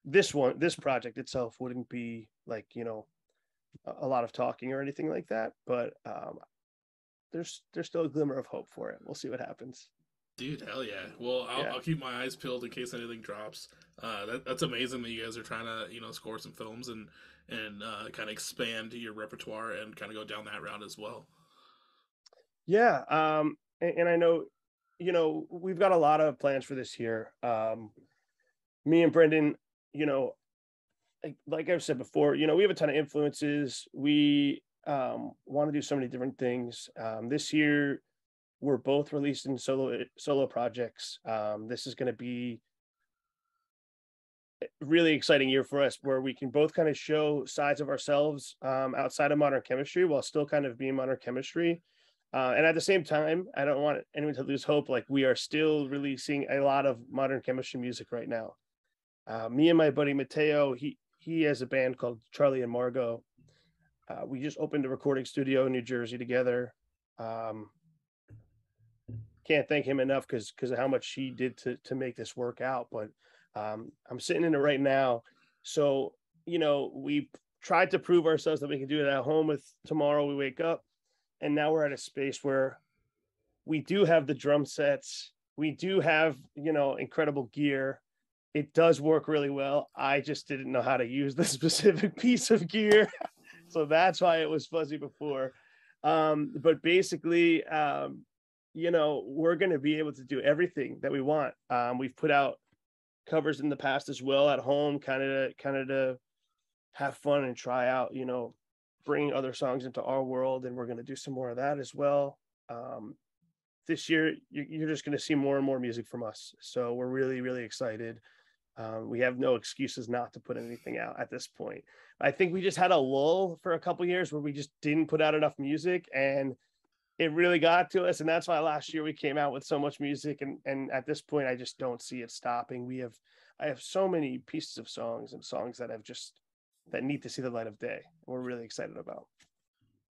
this project itself wouldn't be like a lot of talking or anything like that. But there's still a glimmer of hope for it. We'll see what happens. Dude, hell yeah. Well, Yeah. I'll keep my eyes peeled in case anything drops. That's amazing that you guys are trying to, score some films and kind of expand your repertoire and kind of go down that route as well. Yeah. And I know, we've got a lot of plans for this year. Me and Brendan, you know, like I've said before, we have a ton of influences. We want to do so many different things. This year, we're both released in solo projects. This is going to be a really exciting year for us, where we can both kind of show sides of ourselves outside of Modern Chemistry, while still kind of being Modern Chemistry. And at the same time, I don't want anyone to lose hope. Like, we are still releasing a lot of Modern Chemistry music right now. Me and my buddy Mateo, he has a band called Charlie and Margot. We just opened a recording studio in New Jersey together. Can't thank him enough because of how much he did to make this work out. But I'm sitting in it right now. So, we tried to prove ourselves that we can do it at home. With tomorrow we wake up, and now we're at a space where we do have the drum sets. We do have, incredible gear. It does work really well. I just didn't know how to use the specific piece of gear. So that's why it was fuzzy before. But basically, we're going to be able to do everything that we want. We've put out covers in the past as well at home, kind of to have fun and try out, bringing other songs into our world. And we're going to do some more of that as well. This year, you're just going to see more and more music from us. So we're really, really excited. We have no excuses not to put anything out at this point. I think we just had a lull for a couple of years where we just didn't put out enough music, and it really got to us. And that's why last year we came out with so much music. And at this point, I just don't see it stopping. I have so many pieces of songs and songs that that need to see the light of day. We're really excited about.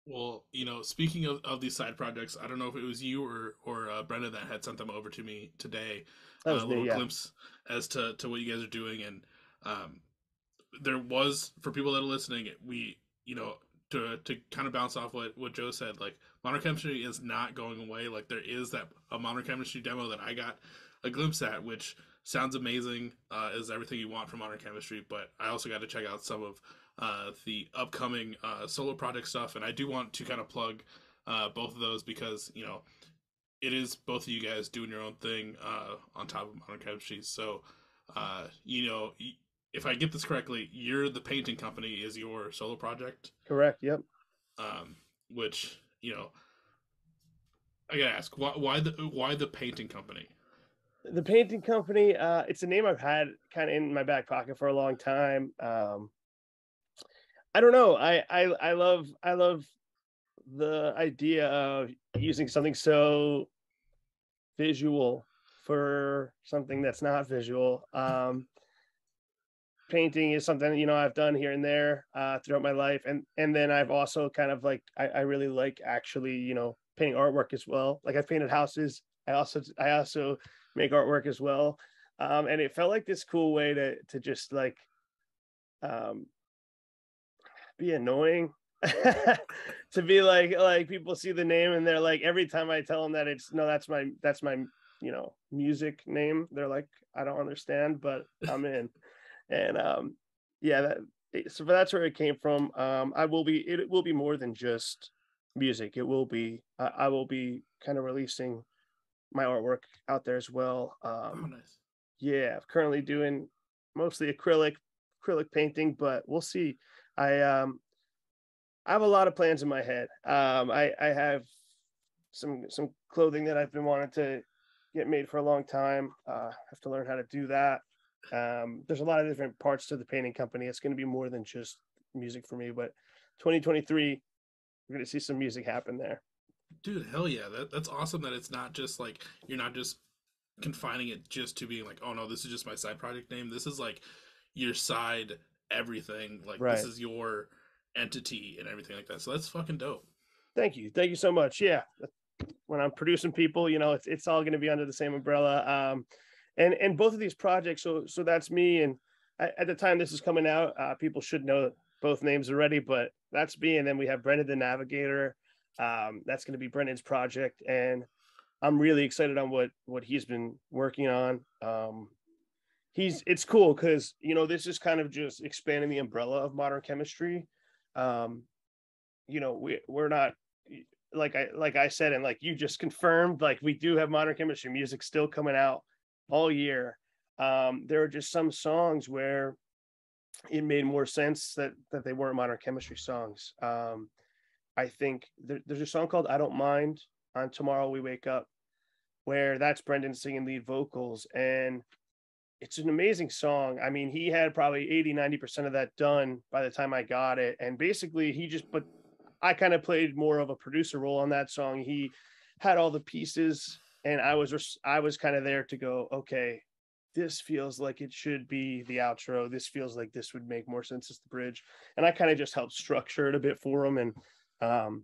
Well, speaking of these side projects, I don't know if it was you or Brendan that had sent them over to me today. That was A me, little yeah. glimpse as to what you guys are doing, and there was, for people that are listening, we to kind of bounce off what Joe said, like, Modern Chemistry is not going away. Like, there is a Modern Chemistry demo that I got a glimpse at, which sounds amazing, is everything you want from Modern Chemistry. But I also got to check out some of the upcoming solo project stuff, and I do want to kind of plug both of those, because it is both of you guys doing your own thing on top of Modern Chemistry. So if I get this correctly, you're the painting company is your solo project. Correct. Yep. Which I gotta ask, why the painting company? The painting company, it's a name I've had kind of in my back pocket for a long time. I don't know. I love the idea of using something so visual for something that's not visual. Painting is something I've done here and there throughout my life, and then I've also kind of like I really like actually painting artwork as well. Like, I've painted houses. I also make artwork as well, and it felt like this cool way to just like be annoying. To be like people see the name and they're like, every time I tell them that that's my music name, they're like, I don't understand, but I'm in. And yeah, that So that's where it came from. It will be more than just music. It will be, I will be kind of releasing my artwork out there as well. Oh, nice. Yeah, currently doing mostly acrylic painting, but we'll see. I um I have a lot of plans in my head. I have some clothing that I've been wanting to get made for a long time. Have to learn how to do that. There's a lot of different parts to the painting company. It's going to be more than just music for me, but 2023, we're going to see some music happen there. Dude, hell yeah. That's awesome that it's not just like you're not just confining it just to being like, oh no, this is just my side project name. This is like your side everything. Like this Right. is your entity and everything like that. So that's fucking dope. Thank you. Thank you so much. Yeah. When I'm producing people, it's all going to be under the same umbrella. And both of these projects. So that's me. And at the time this is coming out, people should know both names already, but that's me. And then we have Brendan the Navigator. That's going to be Brendan's project, and I'm really excited on what he's been working on. It's cool because this is kind of just expanding the umbrella of modern chemistry. Um, we're not, like I said, and like you just confirmed, like we do have modern chemistry music still coming out all year. There are just some songs where it made more sense that they weren't modern chemistry songs. I think there's a song called "I Don't Mind" on "Tomorrow We Wake Up," where that's Brendan singing lead vocals, and it's an amazing song. I mean, he had probably 80-90% of that done by the time I got it, and basically but I kind of played more of a producer role on that song. He had all the pieces, and I was kind of there to go, okay, this feels like it should be the outro. This feels like this would make more sense as the bridge, and I kind of just helped structure it a bit for him, and um,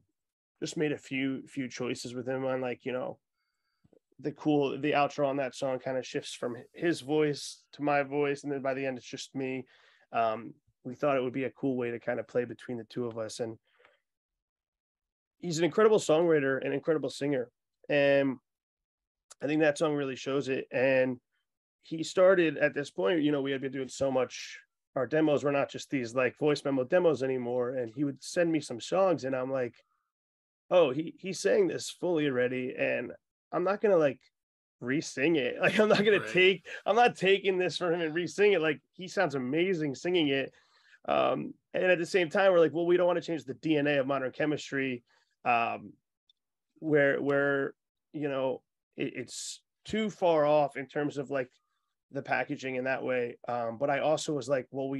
just made a few choices with him on, like, the outro on that song kind of shifts from his voice to my voice, and then by the end it's just me. We thought it would be a cool way to kind of play between the two of us, and he's an incredible songwriter and incredible singer, and I think that song really shows it. And he started at this point, we had been doing so much. Our demos were not just these like voice memo demos anymore, and he would send me some songs, and I'm like, oh, he sang this fully already, and I'm not gonna like re-sing it. Like Right. I'm not taking this from him and re-sing it. Like, he sounds amazing singing it. And at the same time, we're like, well, we don't want to change the DNA of modern chemistry, um, where it's too far off in terms of like the packaging in that way. But I also was like, well,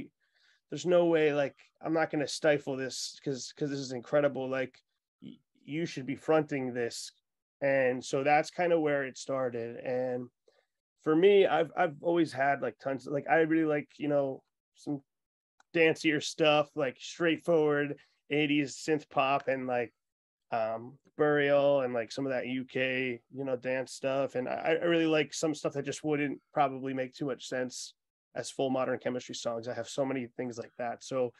there's no way, like, I'm not going to stifle this because this is incredible. Like, you should be fronting this. And so that's kind of where it started. And for me, I've always had like tons of, like, I really like, some dancier stuff, like straightforward 80s synth pop, and like Burial, and like some of that UK, dance stuff. And I really like some stuff that just wouldn't probably make too much sense as full modern chemistry songs. I have so many things like that. So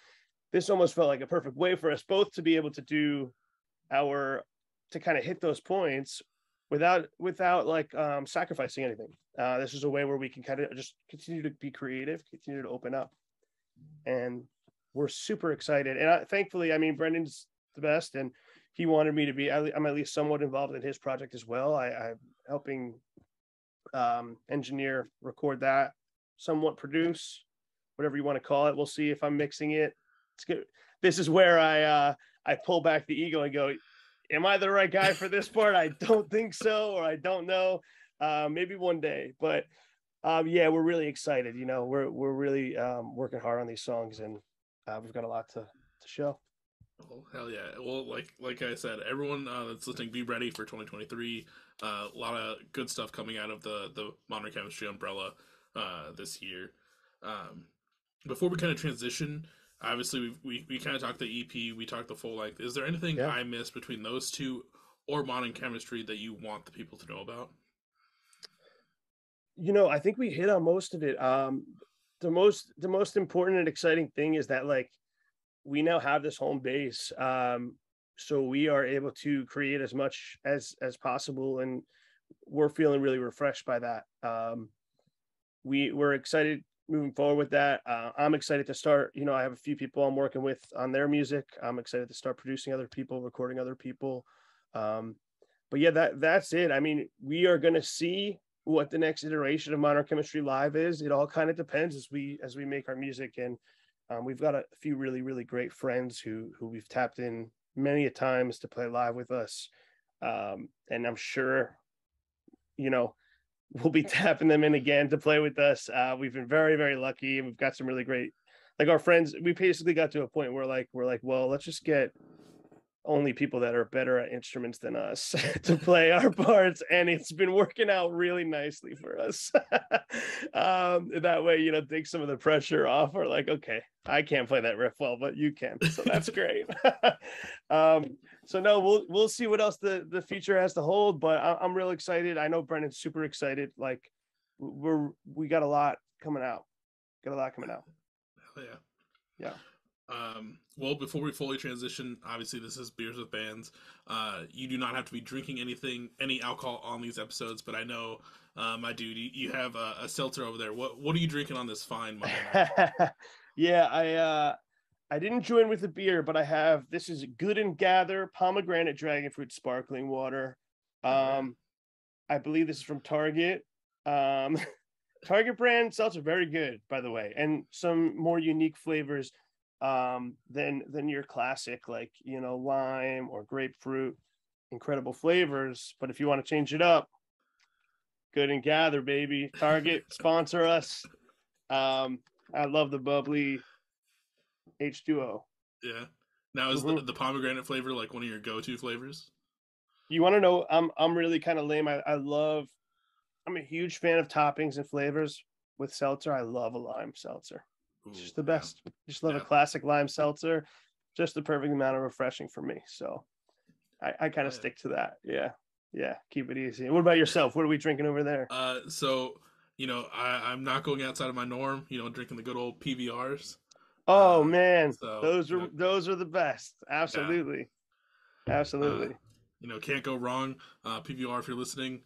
this almost felt like a perfect way for us both to be able to do our to kind of hit those points without like sacrificing anything. This is a way where we can kind of just continue to be creative, continue to open up, and we're super excited. And thankfully, I mean, Brendan's the best, and he wanted me to be. I'm at least somewhat involved in his project as well. I'm helping engineer, record that, somewhat produce, whatever you want to call it. We'll see if I'm mixing it. It's good. This is where I pull back the ego and go, am I the right guy for this part? I don't think so, or I don't know. Maybe one day, but yeah, we're really excited. We're really working hard on these songs, and we've got a lot to show. Oh, hell yeah. Well, like I said, everyone that's listening, be ready for 2023. A lot of good stuff coming out of the modern chemistry umbrella this year. Um, Before we kind of transition, obviously we kind of talked the EP, we talked the full length. Is there anything Yeah. I missed between those two or modern chemistry that you want the people to know about? I think we hit on most of it. The most important and exciting thing is that, like, we now have this home base, so we are able to create as much as possible, and we're feeling really refreshed by that. We're excited moving forward with that. I'm excited to start, I have a few people I'm working with on their music. I'm excited to start producing other people, recording other people. But yeah, that's it. I mean, we are going to see what the next iteration of Modern Chemistry Live is. It all kind of depends as we make our music. And we've got a few really, really great friends who we've tapped in many a times to play live with us. And I'm sure, we'll be tapping them in again to play with us. We've been very, very lucky, and we've got some really great, like our friends. We basically got to a point where we're like, well, let's just get only people that are better at instruments than us to play our parts, and it's been working out really nicely for us. That way, take some of the pressure off. Or like, okay, I can't play that riff well, but you can, so that's great. So no, we'll see what else the future has to hold, but I'm real excited. I know Brendan's super excited. Like we got a lot coming out. Hell yeah. Yeah. Well, before we fully transition, obviously this is Beers with Bands. You do not have to be drinking any alcohol on these episodes, but I know, my dude, you have a seltzer over there. What are you drinking on this fine Monday night? Yeah, I didn't join with the beer, but this is Good and Gather pomegranate dragon fruit sparkling water. I believe this is from Target. Target brand seltzer, very good, by the way, and some more unique flavors than your classic, like, lime or grapefruit. Incredible flavors. But if you want to change it up, Good and Gather, baby. Target, sponsor us. I love the bubbly H2O. Yeah. Now is the pomegranate flavor like one of your go-to flavors? You want to know? I'm really kind of lame. I'm a huge fan of toppings and flavors with seltzer. I love a lime seltzer. It's just the best. Yeah. Just love a classic lime seltzer. Just the perfect amount of refreshing for me. So I kind of stick to that. Yeah. Keep it easy. What about yourself? What are we drinking over there? So I'm not going outside of my norm. Drinking the good old PBRs. Oh man, so, those are the best. Absolutely. Yeah. Absolutely. Can't go wrong. PBR, if you're listening,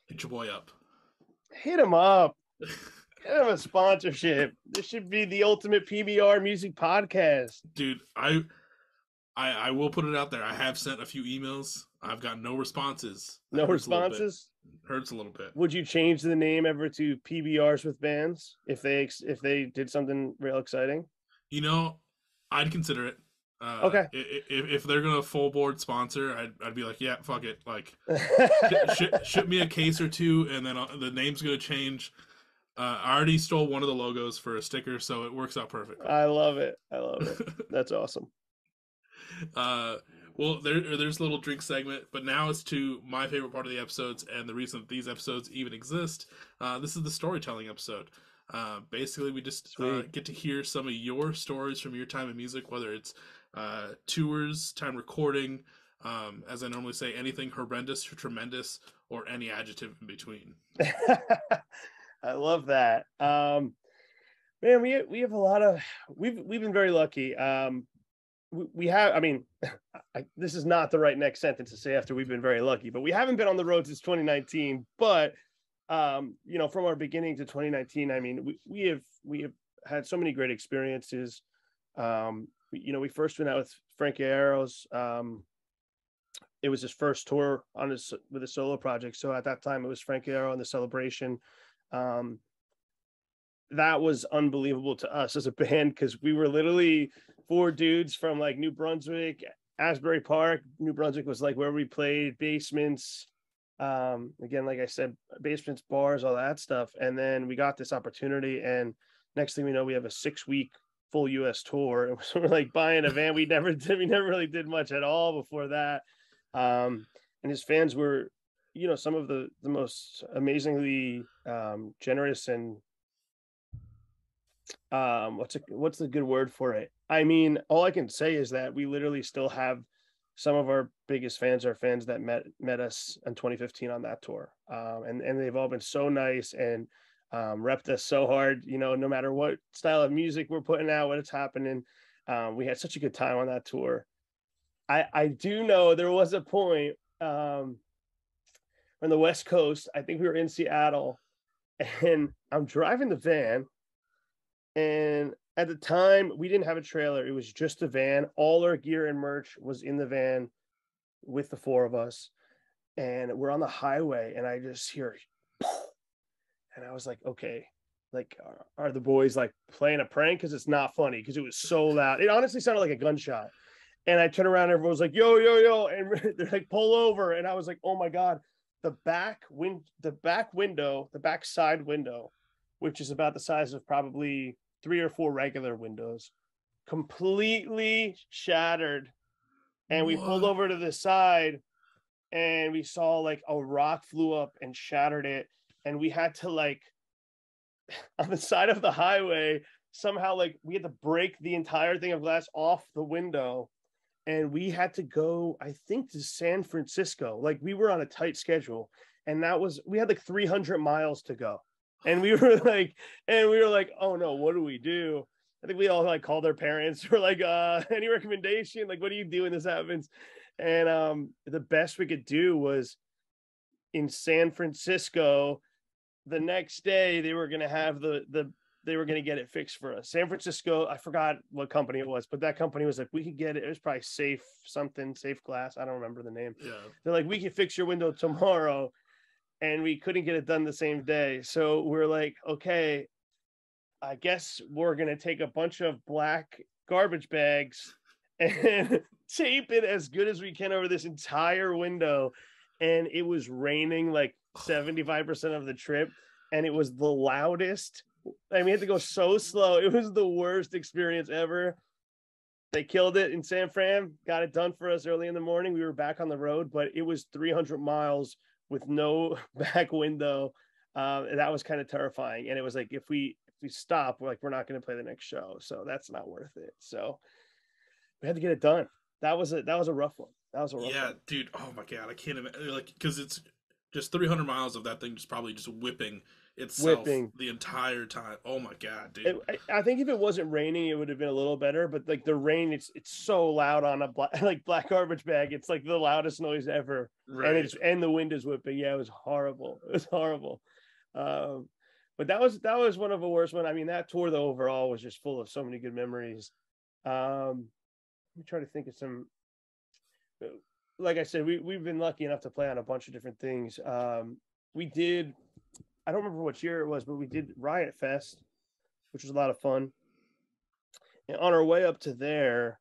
hit your boy up. Hit him up. Get him a sponsorship. This should be the ultimate PBR music podcast. Dude, I will put it out there. I have sent a few emails. I've got no responses. No responses? Hurts a little bit. Would you change the name ever to PBRs with Bands if they did something real exciting? I'd consider it. Okay. If they're gonna full board sponsor, I'd be like, yeah, fuck it. Like, ship me a case or two, and then the name's gonna change. I already stole one of the logos for a sticker, so it works out perfectly. I love it. That's awesome. Well, there's a little drink segment, but now it's to my favorite part of the episodes and the reason that these episodes even exist. This is the storytelling episode. Basically, we just get to hear some of your stories from your time in music, whether it's tours, time recording, as I normally say, anything horrendous or tremendous, or any adjective in between. I love that. Man, we have a lot of we've been very lucky. We have, I mean, this is not the right next sentence to say after we've been very lucky, but we haven't been on the road since 2019. But from our beginning to 2019, I mean, we have had so many great experiences. We first went out with Frankie Arrows. It was his first tour with a solo project. So at that time, it was Frankie Arrow and the Celebration. That was unbelievable to us as a band because we were literally 4 dudes from like New Brunswick, Asbury Park. New Brunswick was like where we played, basements. Again, like I said, basements, bars, all that stuff. And then we got this opportunity, and next thing we know, we have a 6-week full US tour. And so we're like buying a van. We never really did much at all before that. And his fans were, some of the most amazingly generous and what's the good word for it? I mean, all I can say is that we literally still have some of our biggest fans are fans that met us in 2015 on that tour. And they've all been so nice and repped us so hard, no matter what style of music we're putting out, what it's happening. We had such a good time on that tour. I do know there was a point on the West Coast, I think we were in Seattle, and I'm driving the van And at the time, we didn't have a trailer. It was just a van. All our gear and merch was in the van with the four of us. And we're on the highway, and I just hear, and I was like, okay, like, are the boys like playing a prank? Because it's not funny, because it was so loud. It honestly sounded like a gunshot. And I turn around, and everyone was like, yo, yo, yo. And they're like, pull over. And I was like, oh my God. The back side window, which is about the size of probably 3 or 4 regular windows, completely shattered. And we pulled over to the side, and we saw like a rock flew up and shattered it. And we had to, like, on the side of the highway, somehow, like, we had to break the entire thing of glass off the window. And we had to go, I think, to San Francisco. Like, we were on a tight schedule, and we had like 300 miles to go. And we were like, oh no, what do we do? I think we all like called their parents. We're like, any recommendation? Like, what do you do when this happens? And the best we could do was in San Francisco. The next day, they were going to have they were going to get it fixed for us. San Francisco, I forgot what company it was, but that company was like, we could get it. It was probably Safe Glass. I don't remember the name. Yeah. They're like, we can fix your window tomorrow. And we couldn't get it done the same day. So we're like, okay, I guess we're going to take a bunch of black garbage bags and tape it as good as we can over this entire window. And it was raining like 75% of the trip. And it was the loudest. I mean, we had to go so slow. It was the worst experience ever. They killed it in San Fran, got it done for us early in the morning. We were back on the road, but it was 300 miles with no back window. And that was kind of terrifying. And it was like, if we stop, we're not going to play the next show. So that's not worth it. So we had to get it done. That was a rough one. Yeah, dude. Oh my God. I can't imagine, like, cause it's just 300 miles of that thing just probably just whipping itself the entire time. Oh my God, dude. I think if it wasn't raining, it would have been a little better, but like the rain, it's so loud on a black garbage bag. It's like the loudest noise ever. Right. And the wind is whipping. Yeah, it was horrible. But that was one of the worst one. I mean, that tour though overall was just full of so many good memories. Let me try to think of some. Like I said, we've been lucky enough to play on a bunch of different things. We did, I don't remember what year it was, but we did Riot Fest, which was a lot of fun. And on our way up to there,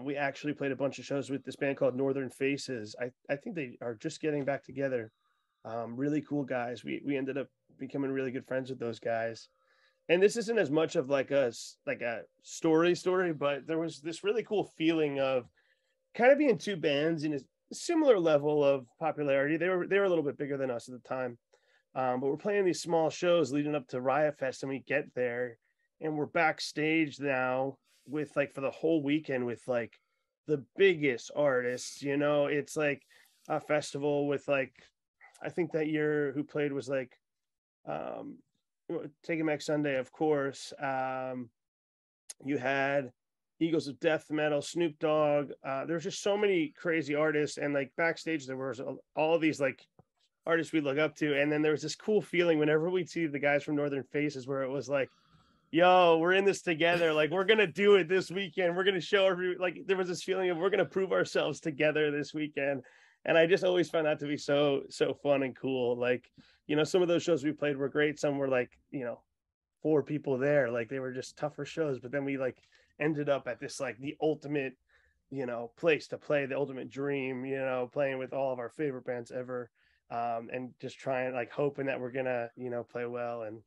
we actually played a bunch of shows with this band called Northern Faces. I think they are just getting back together. Really cool guys. We ended up becoming really good friends with those guys. And this isn't as much of like a story, but there was this really cool feeling of kind of being two bands in a similar level of popularity. They were a little bit bigger than us at the time. But we're playing these small shows leading up to Riot Fest, and we get there and we're backstage now with like for the whole weekend with like the biggest artists, you know. It's like a festival with like, I think that year who played was like Taking Back Sunday, of course. You had Eagles of Death Metal, Snoop Dogg. There's just so many crazy artists, and like backstage there was all these like artists we look up to, and then there was this cool feeling whenever we see the guys from Northern Faces, where it was like, yo, we're in this together. Like, we're gonna do it this weekend. We're gonna show like there was this feeling of we're gonna prove ourselves together this weekend. And I just always found that to be so fun and cool. Like, you know, some of those shows we played were great. Some were like, you know, 4 people there. Like, they were just tougher shows. But then we like ended up at this like the ultimate, you know, place to play, the ultimate dream, you know, playing with all of our favorite bands ever. And just trying, like, hoping that we're gonna, you know, play well and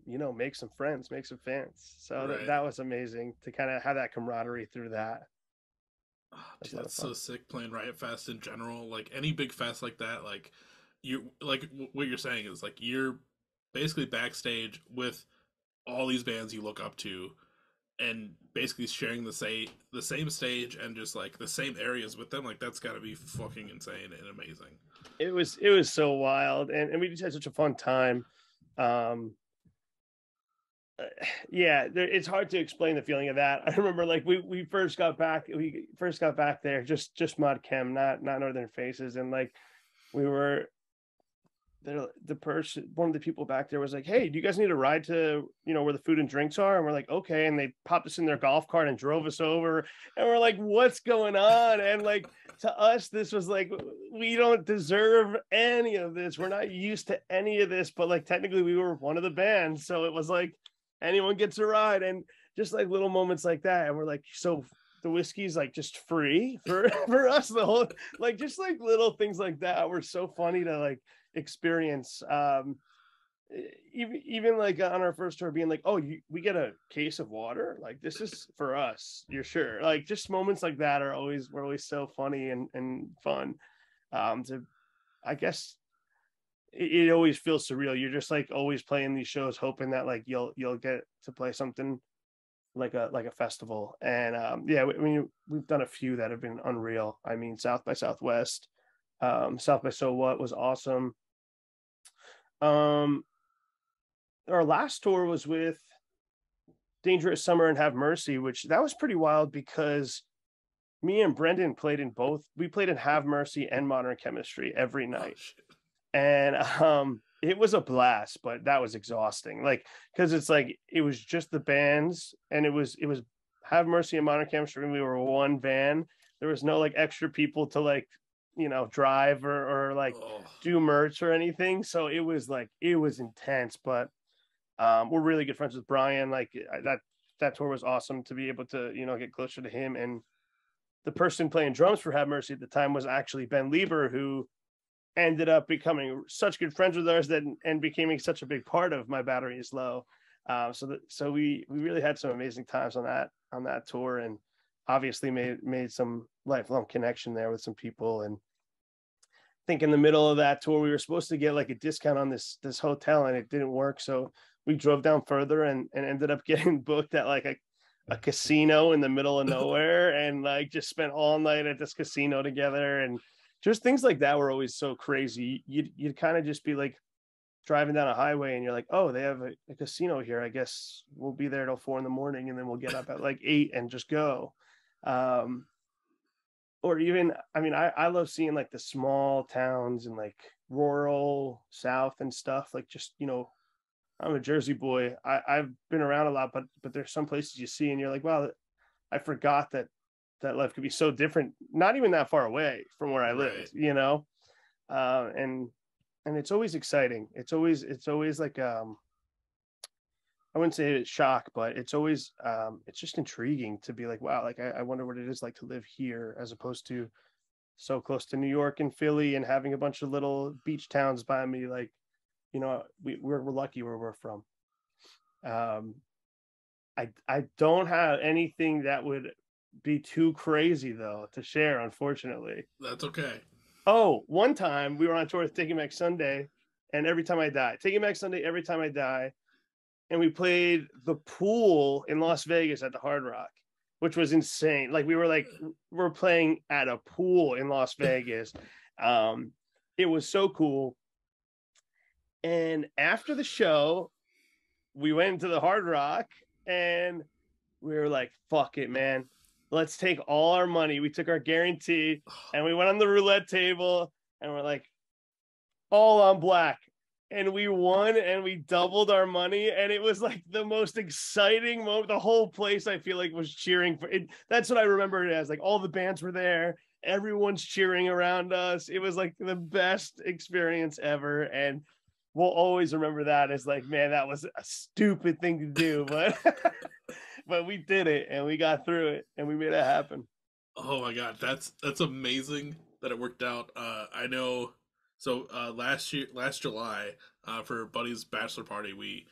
you know, make some friends, make some fans. So right. that was amazing to kind of have that camaraderie through that. Dude, that's so sick playing Riot Fest in general. Like any big fest like that, like you, like what you're saying is like you're basically backstage with all these bands you look up to, and basically sharing the same stage and just like the same areas with them. Like that's got to be fucking insane and amazing. It was so wild, and we just had such a fun time. Yeah, it's hard to explain the feeling of that. I remember like we first got back there, just Mod Chem, not Northern Faces, and like we were one of the people back there was like, "Hey, do you guys need a ride to, where the food and drinks are?" And we're like, "Okay." And they popped us in their golf cart and drove us over. And we're like, "What's going on?" And like, to us, this was like, we don't deserve any of this. We're not used to any of this, but like, technically we were one of the bands. So it was like, anyone gets a ride. And just like little moments like that. And we're like, so the whiskey's like just free for us, the whole, like, just like little things like that were so funny to like experience. Even like on our first tour, being like, "Oh, we get a case of water, like this is for us, you're sure?" Like, just moments like that were always so funny and fun. To I guess it always feels surreal. You're just like always playing these shows hoping that like you'll get to play something like a festival. And yeah, I mean, we've done a few that have been unreal. I mean, South by Southwest, South by So What was awesome. um our last tour was with Dangerous Summer and Have Mercy, which that was pretty wild because me and Brendan played in both. We played in Have Mercy and Modern Chemistry every Oh, night. shit. And it was a blast, but that was exhausting. Like, because it's like it was just the bands, and it was Have Mercy and Modern Chemistry, and we were one van. There was no like extra people to like, drive or like Oh, do merch or anything. So it was intense, but we're really good friends with Brian. Like, that tour was awesome to be able to get closer to him. And the person playing drums for Have Mercy at the time was actually Ben Lieber, who ended up becoming such good friends with ours and becoming such a big part of My Battery Is Low. So we really had some amazing times on that tour, and obviously made some lifelong connection there with some people. And I think in the middle of that tour, we were supposed to get like a discount on this hotel, and it didn't work. So we drove down further and ended up getting booked at like a casino in the middle of nowhere, and like just spent all night at this casino together. And just things like that were always so crazy. You'd kind of just be like driving down a highway and you're like, "Oh, they have a casino here. I guess we'll be there till 4 a.m, and then we'll get up at like 8 and just go." Um, or even, I mean, I love seeing like the small towns and like rural South and stuff. Like, just, I'm a Jersey boy. I've been around a lot, but there's some places you see and you're like, wow, I forgot that life could be so different, not even that far away from where I right. lived. And it's always exciting. It's always like, I wouldn't say it's shock, but it's always it's just intriguing to be like, wow, like I wonder what it is like to live here, as opposed to so close to New York and Philly and having a bunch of little beach towns by me. Like, we're lucky where we're from. um I don't have anything that would be too crazy though to share, unfortunately. That's okay. Oh, one time we were on tour with Taking Back Sunday, and Every Time I Die. Taking Back Sunday, Every Time I Die, and we played the pool in Las Vegas at the Hard Rock, which was insane. Like, we're playing at a pool in Las Vegas. Um, it was so cool. And after the show, we went into the Hard Rock, and we were like, "Fuck it, man. Let's take all our money." We took our guarantee and we went on the roulette table, and we're like, all on black. And we won, and we doubled our money, and it was like the most exciting moment. The whole place, I feel like, was cheering for it. That's what I remember it as. Like, all the bands were there, everyone's cheering around us. It was like the best experience ever, and we'll always remember that as like, man, that was a stupid thing to do, but but we did it, and we got through it, and we made it happen. Oh my god, that's amazing that it worked out. I know. So last July, for Buddy's bachelor party, we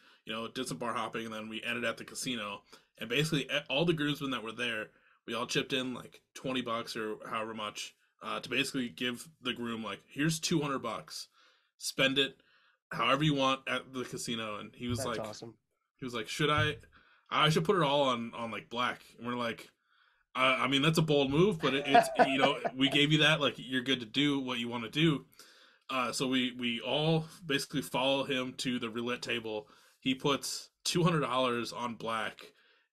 did some bar hopping, and then we ended at the casino. And basically, all the groomsmen that were there, we all chipped in like $20 or however much, to basically give the groom like, here's $200, spend it however you want at the casino. And That's awesome. he was like, should I should put it all on like black? And we're like, I mean, that's a bold move, but it's we gave you that, like, you're good to do what you want to do. So we all basically follow him to the roulette table. He puts $200 on black,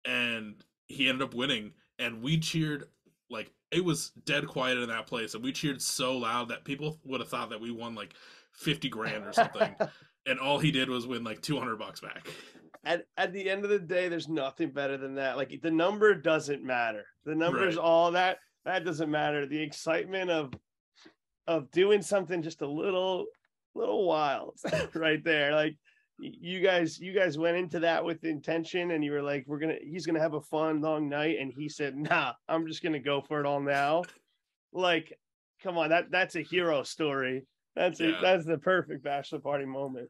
and he ended up winning. And we cheered like it was dead quiet in that place, and we cheered so loud that people would have thought that we won like 50 grand or something. And all he did was win like $200 back. At the end of the day, there's nothing better than that. Like, the number doesn't matter. The number's all that doesn't matter. The excitement of doing something just a little wild right there. Like, you guys went into that with intention, and you were like, he's gonna have a fun long night, and he said, nah, I'm just gonna go for it all now. Like, come on, that's a hero story. That's the perfect bachelor party moment.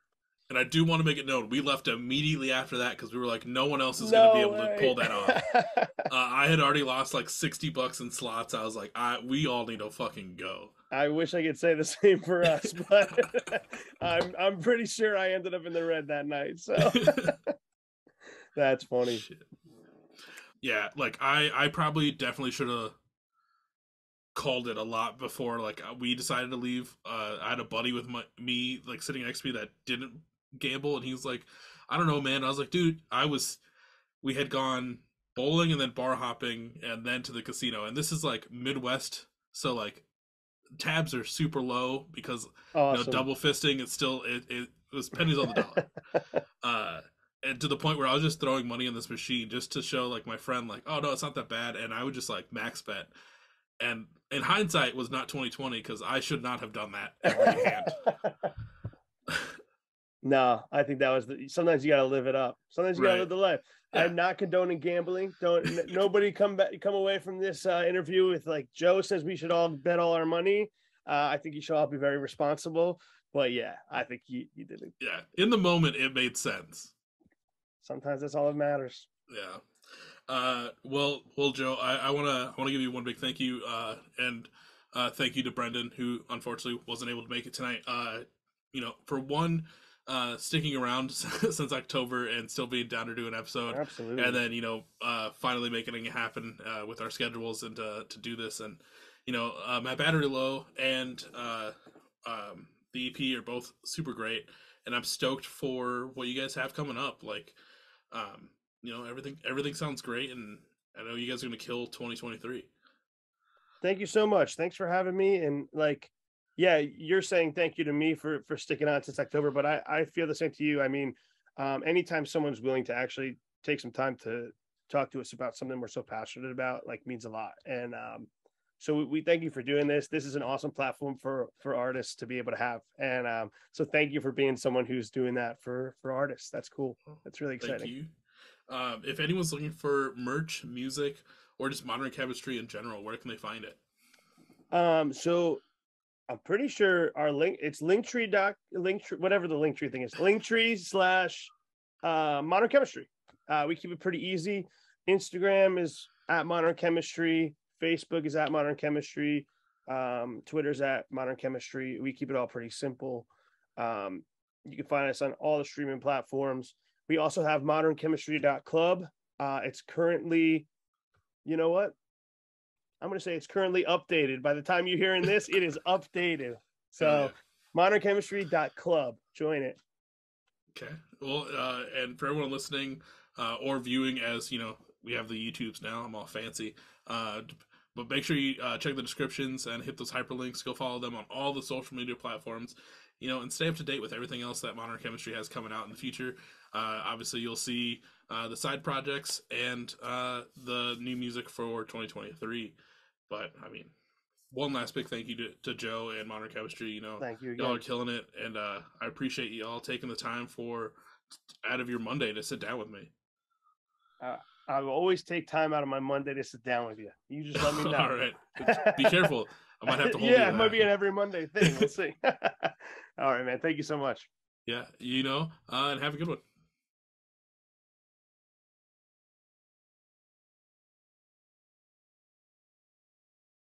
And I do want to make it known, we left immediately after that because we were like, no one else is going to be able to pull that off. I had already lost like $60 in slots. I was like, we all need to fucking go. I wish I could say the same for us, but I'm pretty sure I ended up in the red that night. So that's funny. Shit. Yeah, like I probably definitely should have called it a lot before like we decided to leave. I had a buddy with me like sitting next to me that didn't gamble, and he was like, I don't know, man. I was like, dude, we had gone bowling and then bar hopping and then to the casino, and this is like Midwest, so like tabs are super low because awesome. Double fisting, it's still it was pennies on the dollar. And to the point where I was just throwing money in this machine just to show like my friend like, oh no, it's not that bad, and I would just like max bet. And in hindsight, it was not 2020 because I should not have done that every hand. No, I think that was sometimes you got to live it up. Sometimes you got to live the life. Yeah. I'm not condoning gambling. Nobody come away from this interview with like, Joe says we should all bet all our money. I think you should all be very responsible. But yeah, I think you did it. Yeah, in the moment, it made sense. Sometimes that's all that matters. Yeah. Well, Joe, I want to give you one big thank you, and thank you to Brendan, who unfortunately wasn't able to make it tonight. For one, sticking around since October and still being down to do an episode. Absolutely. And then finally making it happen with our schedules and to do this. And my battery low and the EP are both super great, and I'm stoked for what you guys have coming up. Like, everything sounds great, and I know you guys are going to kill 2023. Thank you so much. Thanks for having me. And like, yeah, you're saying thank you to me for sticking on since October, but I feel the same to you. I mean, anytime someone's willing to actually take some time to talk to us about something we're so passionate about, like, means a lot. And so we thank you for doing this. This is an awesome platform for artists to be able to have. And so thank you for being someone who's doing that for artists. That's cool. That's really exciting. Thank you. If anyone's looking for merch, music, or just Modern Chemistry in general, where can they find it? So I'm pretty sure our link, it's Linktree, whatever the Linktree thing is, Linktree/Modern Chemistry. We keep it pretty easy. Instagram is @Modern Chemistry. Facebook is @Modern Chemistry. Twitter's @Modern Chemistry. We keep it all pretty simple. You can find us on all the streaming platforms. We also have modernchemistry.club. It's currently, you know what? I'm going to say it's currently updated. By the time you're hearing this, it is updated. So modernchemistry.club. Join it. Okay. Well, and for everyone listening or viewing, as we have the YouTubes now. I'm all fancy. But make sure you check the descriptions and hit those hyperlinks. Go follow them on all the social media platforms, and stay up to date with everything else that Modern Chemistry has coming out in the future. Obviously, you'll see the side projects and the new music for 2023. But, I mean, one last big thank you to Joe and Modern Chemistry. Thank you again. Y'all are killing it, and I appreciate y'all taking the time out of your Monday to sit down with me. I will always take time out of my Monday to sit down with you. You just let me know. All right. But be careful. I might have to hold you. Yeah, it might be an every Monday thing. We'll see. All right, man. Thank you so much. Yeah, and have a good one.